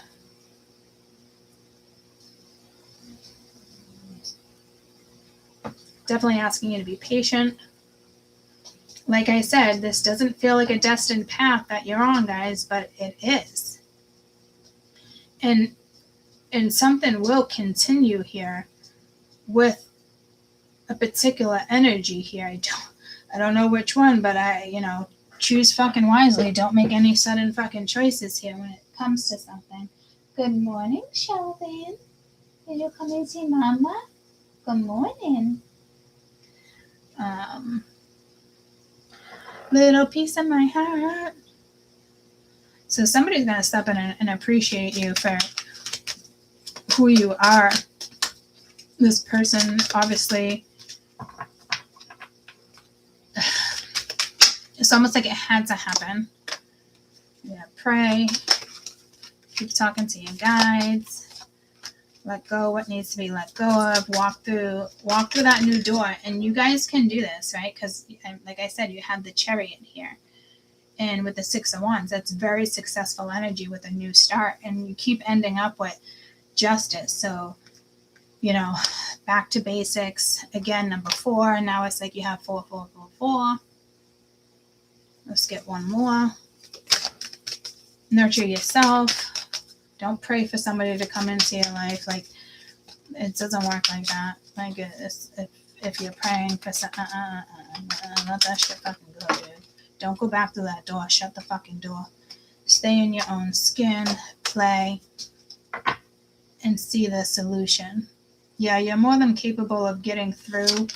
Definitely asking you to be patient. Like I said, this doesn't feel like a destined path that you're on, guys, but it is. And something will continue here with a particular energy here. I don't know which one, but choose fucking wisely. Don't make any sudden fucking choices here when it comes to something. Good morning, Sheldon. Did you come and see Mama? Good morning. Little piece of my heart. So somebody's going to step in and appreciate you for who you are. this person obviously, it's almost like it had to happen. Yeah, pray. Keep talking to your guides. Let go what needs to be let go of. Walk through that new door. And you guys can do this, right? Because like I said, you had the Chariot here. And with the Six of Wands, that's very successful energy with a new start. And you keep ending up with Justice. So, back to basics. Again, number 4. And now it's like you have 4, 4, 4, 4. Let's get one more. Nurture yourself. Don't pray for somebody to come into your life. Like, it doesn't work like that. Like, if you're praying for let that shit fucking go, dude. Don't go back to that door. Shut the fucking door. Stay in your own skin. Play. And see the solution. Yeah, you're more than capable of getting through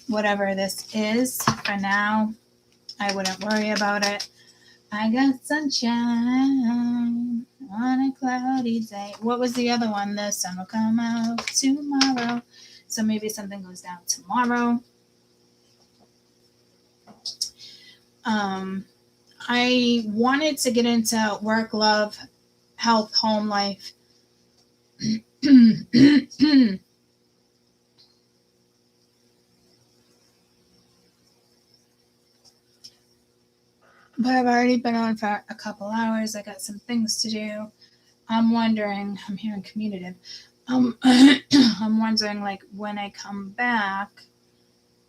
whatever this is. For now, I wouldn't worry about it. I got sunshine on a cloudy day. What was the other one? The sun will come out tomorrow. So maybe something goes down tomorrow. I wanted to get into work, love, health, home life. But I've already been on for a couple hours. I got some things to do. I'm wondering, I'm hearing communicative. I'm wondering, like, when I come back,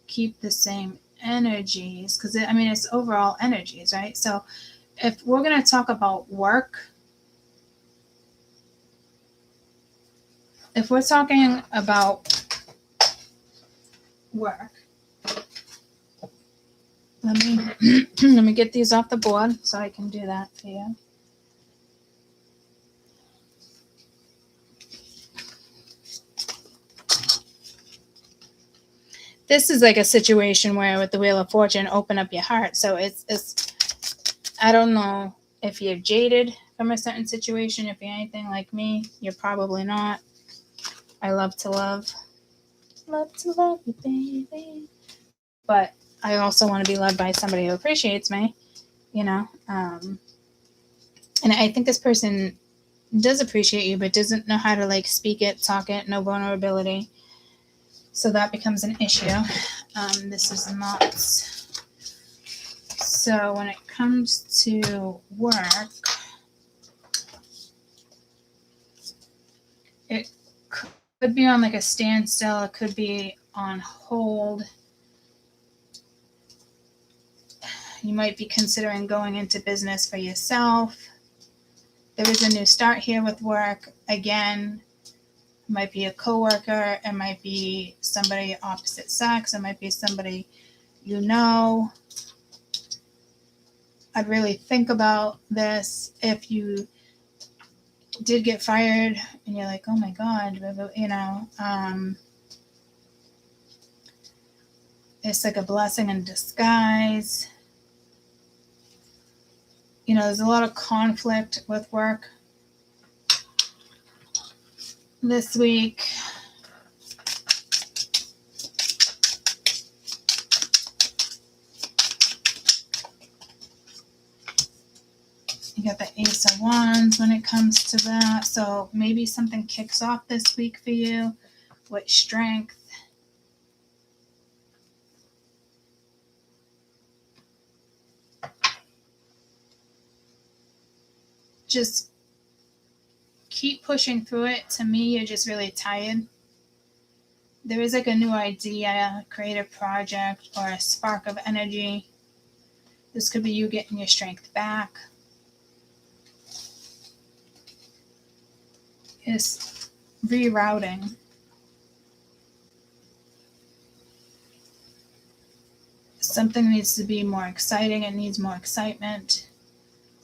keep the same energies. Because, it's overall energies, right? So if we're going to talk about work, if we're talking about work, let me get these off the board so I can do that for you. This is like a situation where with the Wheel of Fortune, open up your heart. So it's I don't know if you're jaded from a certain situation. If you're anything like me, you're probably not. I love to love. Love to love you, baby. But I also want to be loved by somebody who appreciates me, and I think this person does appreciate you, but doesn't know how to, like, speak it, talk it, no vulnerability. So that becomes an issue. This is not. So when it comes to work, it could be on like a standstill. It could be on hold. You might be considering going into business for yourself. There is a new start here with work. Again, it might be a coworker. It might be somebody opposite sex. It might be somebody you know. I'd really think about this. If you did get fired and you're like, oh my God, it's like a blessing in disguise. There's a lot of conflict with work this week. You got the Ace of Wands when it comes to that. So maybe something kicks off this week for you with strength. Just keep pushing through it. To me, you're just really tired. There is like a new idea, creative project, or a spark of energy. This could be you getting your strength back. It's rerouting. Something needs to be more exciting. It needs more excitement.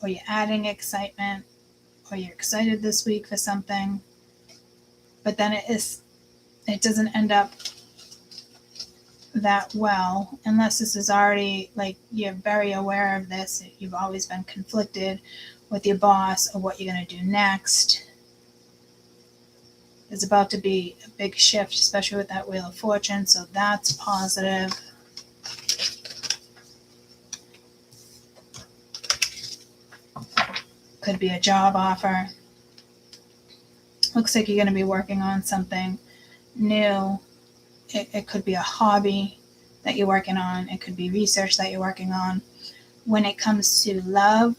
Or you're adding excitement, or you're excited this week for something, but then it doesn't end up that well, unless this is already, like, you're very aware of this. You've always been conflicted with your boss or what you're going to do next. There's about to be a big shift, especially with that Wheel of Fortune, so that's positive. Could be a job offer. Looks like you're going to be working on something new. It could be a hobby that you're working on. It could be research that you're working on. When it comes to love,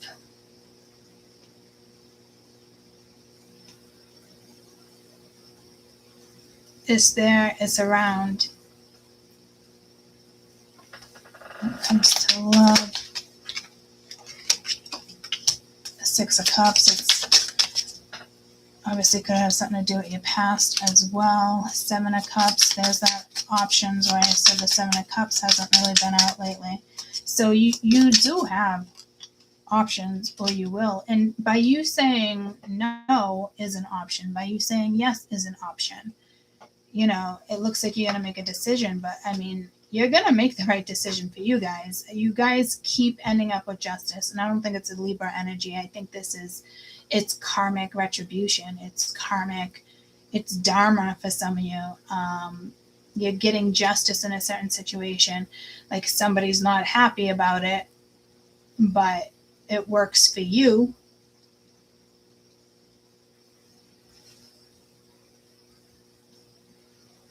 it's there, it's around. When it comes to love, the Six of Cups, it's obviously could have something to do with your past as well. Seven of Cups, there's that options where I said the Seven of Cups hasn't really been out lately. So you do have options, or you will. And by you saying no is an option. By you saying yes is an option. You know, it looks like you're going to make a decision, but I mean, you're going to make the right decision for you guys. You guys keep ending up with justice. And I don't think it's a Libra energy. I think it's karmic retribution. It's karmic. It's dharma for some of you. You're getting justice in a certain situation. Like somebody's not happy about it, but it works for you.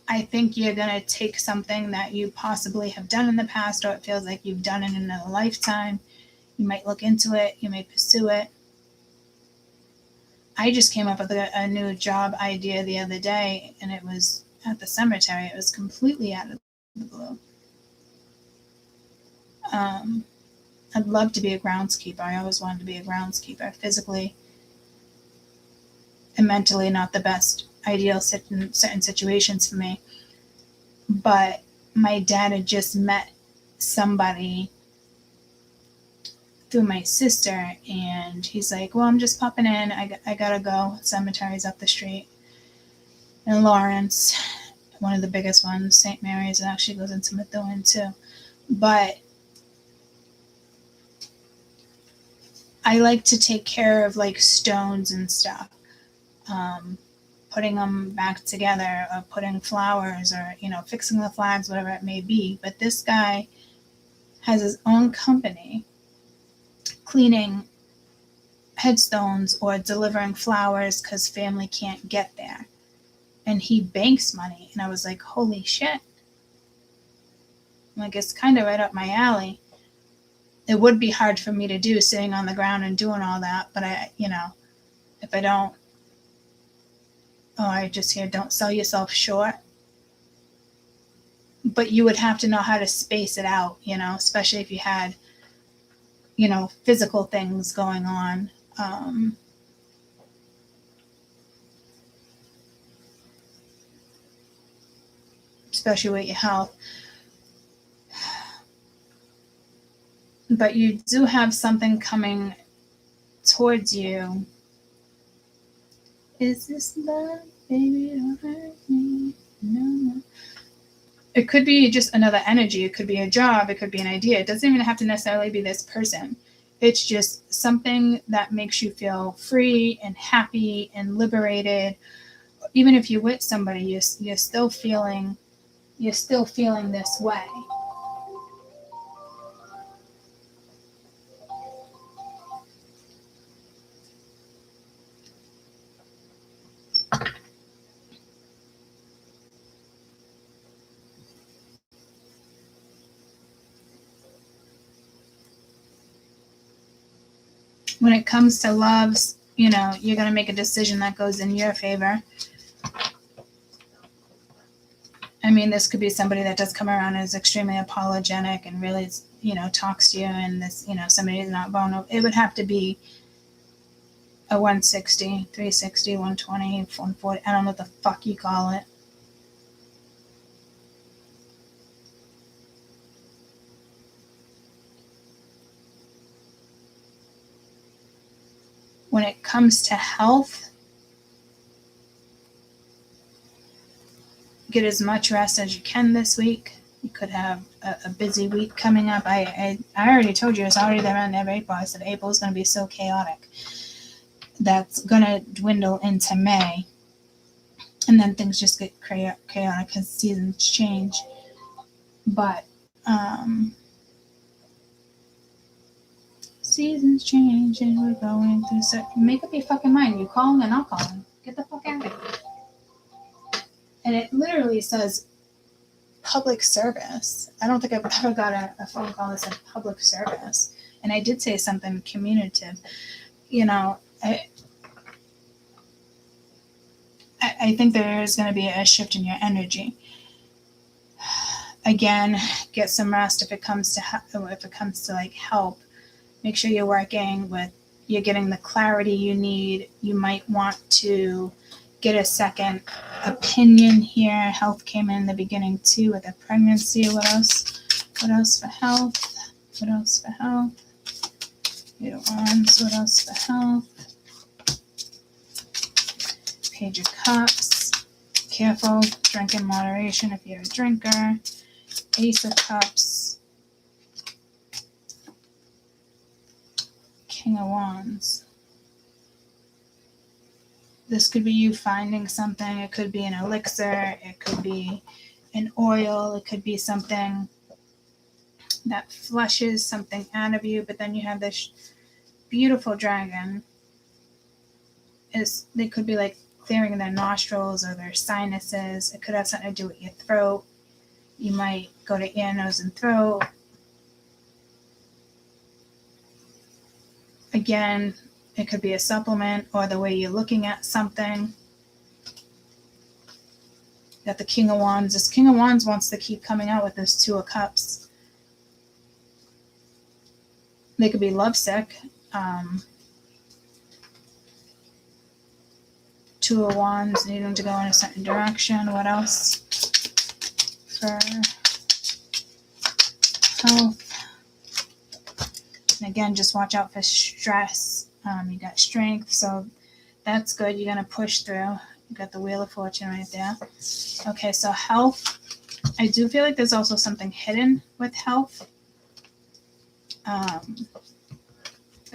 I think you're going to take something that you possibly have done in the past, or it feels like you've done it in a lifetime. You might look into it. You may pursue it. I just came up with a new job idea the other day, and it was at the cemetery. It was completely out of the blue. I'd love to be a groundskeeper. I always wanted to be a groundskeeper. Physically and mentally not the best ideal certain situations for me. But my dad had just met somebody through my sister, and he's like, well, I'm just popping in. I gotta go. Cemetery's up the street in Lawrence, one of the biggest ones. St. Mary's, it actually goes into Methuen too. But I like to take care of like stones and stuff, putting them back together, or putting flowers, or, you know, fixing the flags, whatever it may be. But this guy has his own company cleaning headstones or delivering flowers because family can't get there. And he banks money. And I was like, holy shit. Like, it's kind of right up my alley. It would be hard for me to do, sitting on the ground and doing all that. But I, you know, if I don't, I just hear, don't sell yourself short. But you would have to know how to space it out, you know, especially if you had, you know, physical things going on. Especially with your health. But you do have something coming towards you. Is this love, baby? Don't hurt me. No. It could be just another energy. It could be a job. It could be an idea. It doesn't even have to necessarily be this person. It's just something that makes you feel free and happy and liberated. Even if you're with somebody, you're still feeling this way. When it comes to loves, you know, you're going to make a decision that goes in your favor. I mean, this could be somebody that does come around and is extremely apologetic and really, you know, talks to you, and this, you know, somebody is not vulnerable. It would have to be a 160, 360, 120, 140. I don't know what the fuck you call it. When it comes to health, get as much rest as you can this week. You could have a busy week coming up. I already told you, it's already there on April. I said April is going to be so chaotic. That's going to dwindle into May. And then things just get chaotic because seasons change. But seasons change and we're going through. So make up your fucking mind. You calling or not calling? Get the fuck out of here. And it literally says public service. I don't think I've ever got a phone call that said public service. And I did say something communicative. You know, I think there is going to be a shift in your energy. Again, get some rest if it comes to like help. Make sure you're you're getting the clarity you need. You might want to get a second opinion here. Health came in the beginning too with a pregnancy. What else? What else for health? What else for health? Eight of Wands. What else for health? Page of Cups. Careful. Drink in moderation if you're a drinker. Ace of Cups. King of Wands. This could be you finding something. It could be an elixir. It could be an oil. It could be something that flushes something out of you. But then you have this beautiful dragon. They could be like clearing their nostrils or their sinuses. It could have something to do with your throat. You might go to ear, nose, and throat. Again, it could be a supplement or the way you're looking at something. Got the King of Wands. This King of Wands wants to keep coming out with this Two of Cups. They could be lovesick. Two of Wands needing to go in a certain direction. What else for health? And again, just watch out for stress. You got strength, so that's good. You're going to push through. You got the Wheel of Fortune right there. Okay, so health. I do feel like there's also something hidden with health.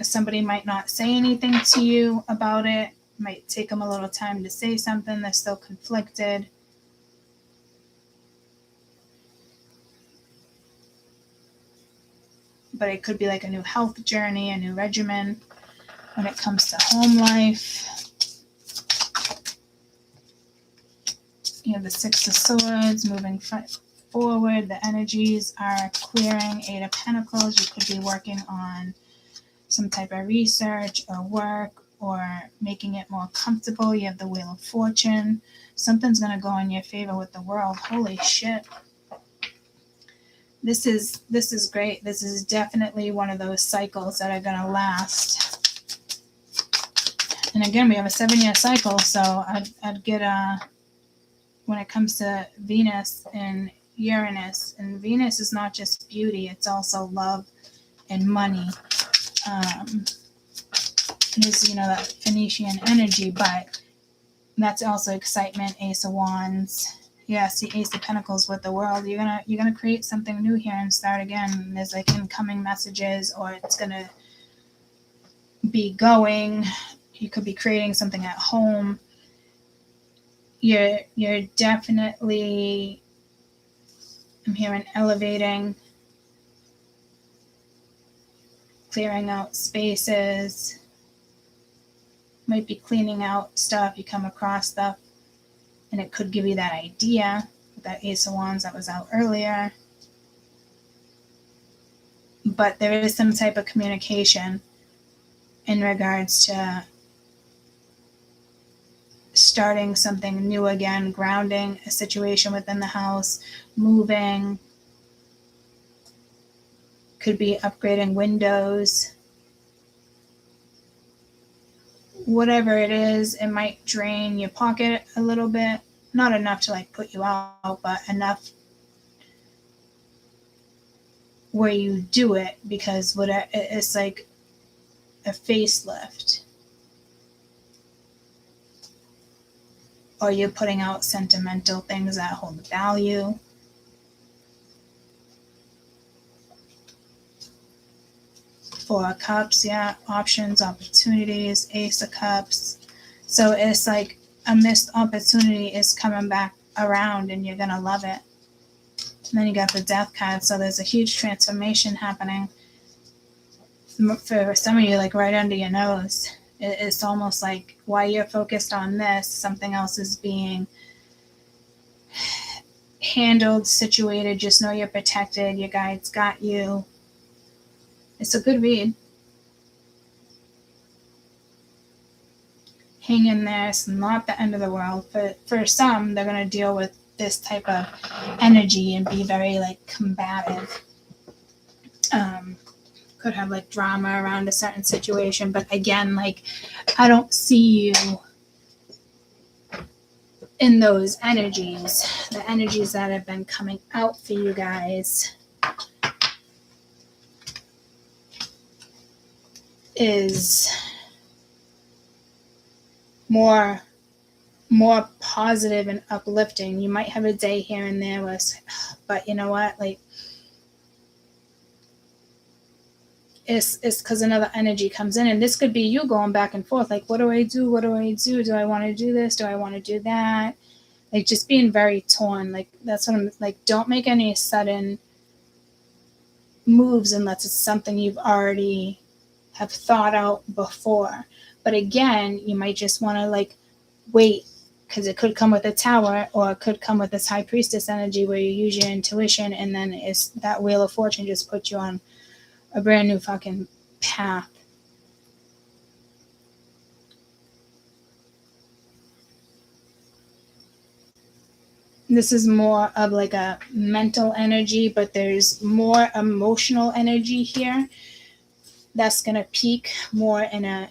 Somebody might not say anything to you about it. Might take them a little time to say something. They're still conflicted. But it could be like a new health journey, a new regimen when it comes to home life. You have the Six of Swords moving forward. The energies are clearing. Eight of Pentacles. You could be working on some type of research or work or making it more comfortable. You have the Wheel of Fortune. Something's going to go in your favor with the World. Holy shit. This is great. This is definitely one of those cycles that are going to last. And again, we have a 7-year cycle, so I'd get when it comes to Venus and Uranus. And Venus is not just beauty, it's also love and money. It is, that Phoenician energy, but that's also excitement. Ace of Wands. Yeah, see, Ace of Pentacles with the World. You're gonna create something new here and start again. There's like incoming messages, or it's gonna be going. You could be creating something at home. You're definitely, I'm hearing, elevating, clearing out spaces. Might be cleaning out stuff. You come across stuff, and it could give you that idea with that Ace of Wands that was out earlier. But there is some type of communication in regards to starting something new again, grounding a situation within the house, moving. Could be upgrading windows. Whatever it is, it might drain your pocket a little bit. Not enough to like put you out, but enough where you do it, because it's like a facelift. Or you're putting out sentimental things that hold value. Four of Cups, yeah, options, opportunities. Ace of Cups. So it's like a missed opportunity is coming back around and you're going to love it. And then you got the death card. So there's a huge transformation happening for some of you, like right under your nose. It's almost like while you're focused on this, something else is being handled, situated. Just know you're protected. Your guides got you. It's a good read. Hang in there. It's not the end of the world. But for some, they're going to deal with this type of energy and be very like combative. Could have like drama around a certain situation. But again, like I don't see you in those energies. The energies that have been coming out for you guys is more positive and uplifting. You might have a day here and there with, but you know what? Like it's because another energy comes in, and this could be you going back and forth. Like, what do I do? What do I do? Do I want to do this? Do I want to do that? Like just being very torn. Like that's what I'm like. Don't make any sudden moves unless it's something you've already have thought out before. But again, you might just want to like wait, because it could come with a tower, or it could come with this high priestess energy where you use your intuition, and then it's that wheel of fortune just puts you on a brand new fucking path. This is more of like a mental energy, but there's more emotional energy here that's going to peak more in an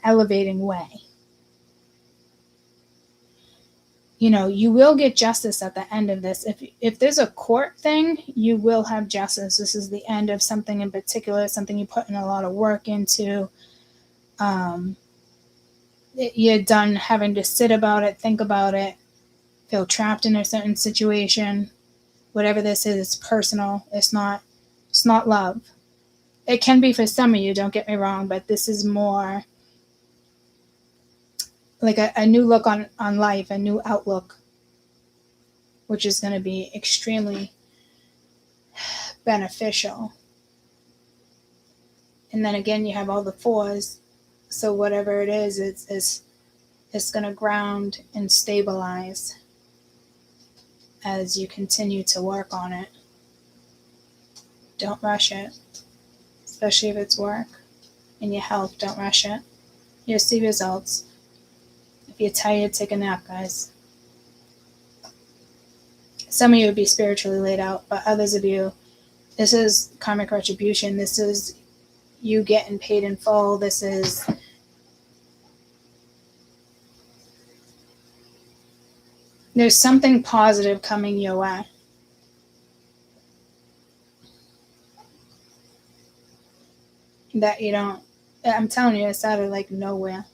elevating way. You know, you will get justice at the end of this. If there's a court thing, you will have justice. This is the end of something in particular, something you put in a lot of work into. You're done having to sit about it, think about it, feel trapped in a certain situation. Whatever this is, it's personal. It's not love. It can be for some of you, don't get me wrong, but this is more like a new look on life, a new outlook, which is going to be extremely beneficial. And then again, you have all the fours. So whatever it is, it's going to ground and stabilize as you continue to work on it. Don't rush it, especially if it's work and your health. Don't rush it. You'll see results. If you're tired, take a nap, guys. Some of you would be spiritually laid out, but others of you, this is karmic retribution. This is you getting paid in full. This is there's something positive coming your way. That you don't, I'm telling you, it's out of like nowhere.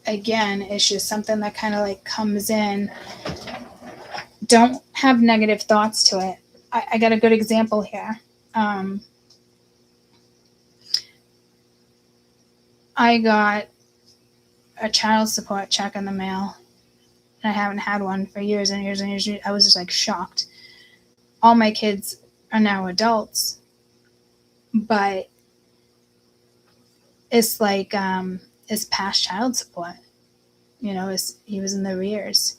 Again, it's just something that kind of like comes in. Don't have negative thoughts to it. I got a good example here. I got a child support check in the mail. And I haven't had one for years and years and years. I was just like shocked. All my kids are now adults, but it's like it's past child support. You know, he was in the arrears.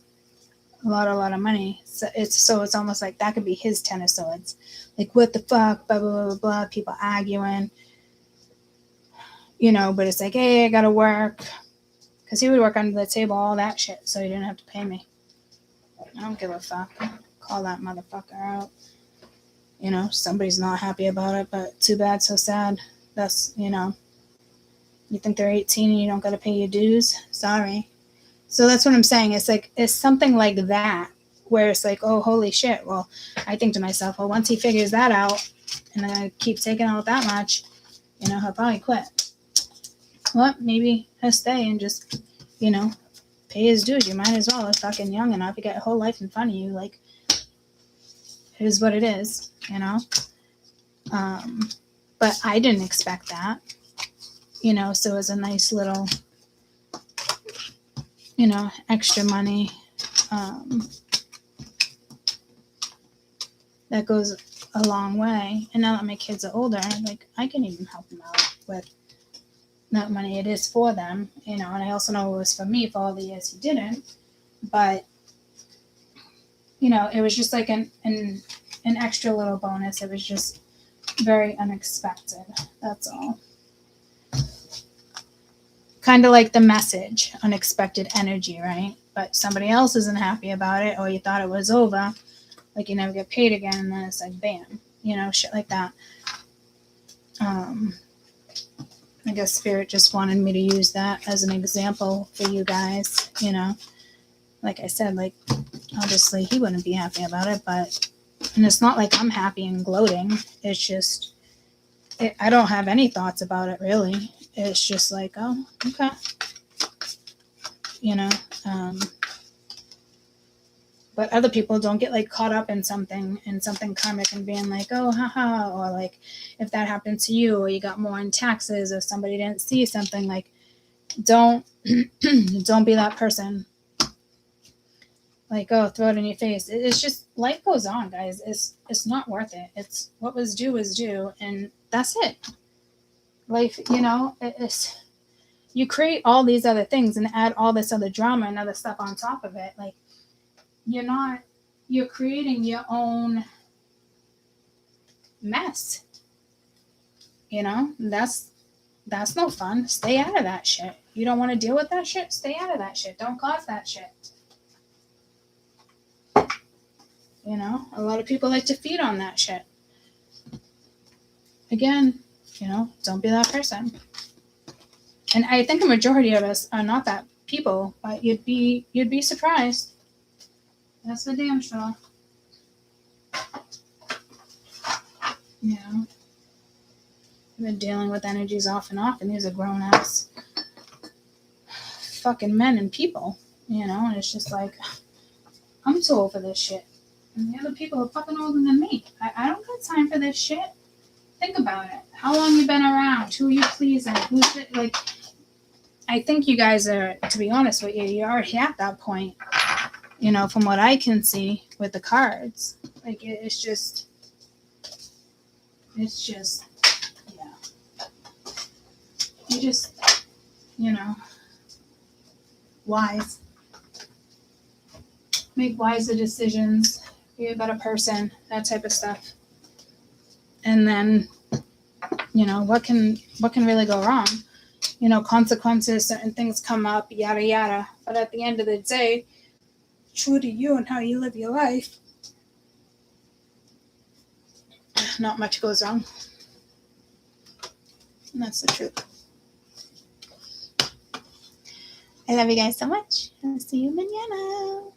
A lot of money. So it's almost like that could be his 10 of swords. Like, what the fuck, blah, blah, blah, blah, blah. People arguing. You know, but it's like, hey, I gotta work. Because he would work under the table, all that shit, so he didn't have to pay me. I don't give a fuck. Call that motherfucker out. You know, somebody's not happy about it, but too bad, so sad. That's, you know, you think they're 18 and you don't gotta pay your dues? Sorry. So that's what I'm saying. It's like, it's something like that, where it's like, oh, holy shit. Well, I think to myself, well, once he figures that out, and then I keep taking out that much, you know, he'll probably quit. well, maybe he'll stay and just, you know, pay his dues. You might as well. It's fucking young enough. You got your whole life in front of you. Like, it is what it is, you know? But I didn't expect that, you know, so it was a nice little, you know, extra money that goes a long way. And now that my kids are older, like, I can even help them out with that money. It is for them, you know, and I also know it was for me for all the years he didn't. But, you know, it was just like an extra little bonus. It was just very unexpected. That's all. Kind of like the message, unexpected energy, right? But somebody else isn't happy about it, or you thought it was over, like you never get paid again, and then it's like bam, you know, shit like that. I guess Spirit just wanted me to use that as an example for you guys, you know. Like I said, like, obviously he wouldn't be happy about it, but, and it's not like I'm happy and gloating. It's just, I don't have any thoughts about it, really. It's just like, oh, okay. You know, but other people don't get like caught up in something karmic and being like, oh, haha, or like if that happened to you, or you got more in taxes, or somebody didn't see something, like, don't don't be that person. Like, oh, throw it in your face. It's just, life goes on, guys. It's not worth it. It's what was due is due, and that's it. Life, you know, it's, you create all these other things and add all this other drama and other stuff on top of it. Like, you're creating your own mess. You know, that's no fun. Stay out of that shit. You don't want to deal with that shit? Stay out of that shit. Don't cause that shit. You know, a lot of people like to feed on that shit. Again, you know, don't be that person. And I think a majority of us are not that people, but you'd be surprised. That's the damn sure. You know, I've been dealing with energies off and off, and these are grown ass fucking men and people, you know, and it's just like, I'm too old for this shit. And the other people are fucking older than me. I don't got time for this shit. Think about it. How long you been around? Who you pleasing? Who's it? Like, I think you guys are, to be honest with you, you're already at that point, you know, from what I can see with the cards. Like, it's just, yeah. You just, you know, wise. Make wiser decisions. Be a better person. That type of stuff. And then, you know, what can really go wrong? You know, consequences, certain things come up, yada, yada. But at the end of the day, true to you and how you live your life, not much goes wrong. And that's the truth. I love you guys so much. I'll see you mañana.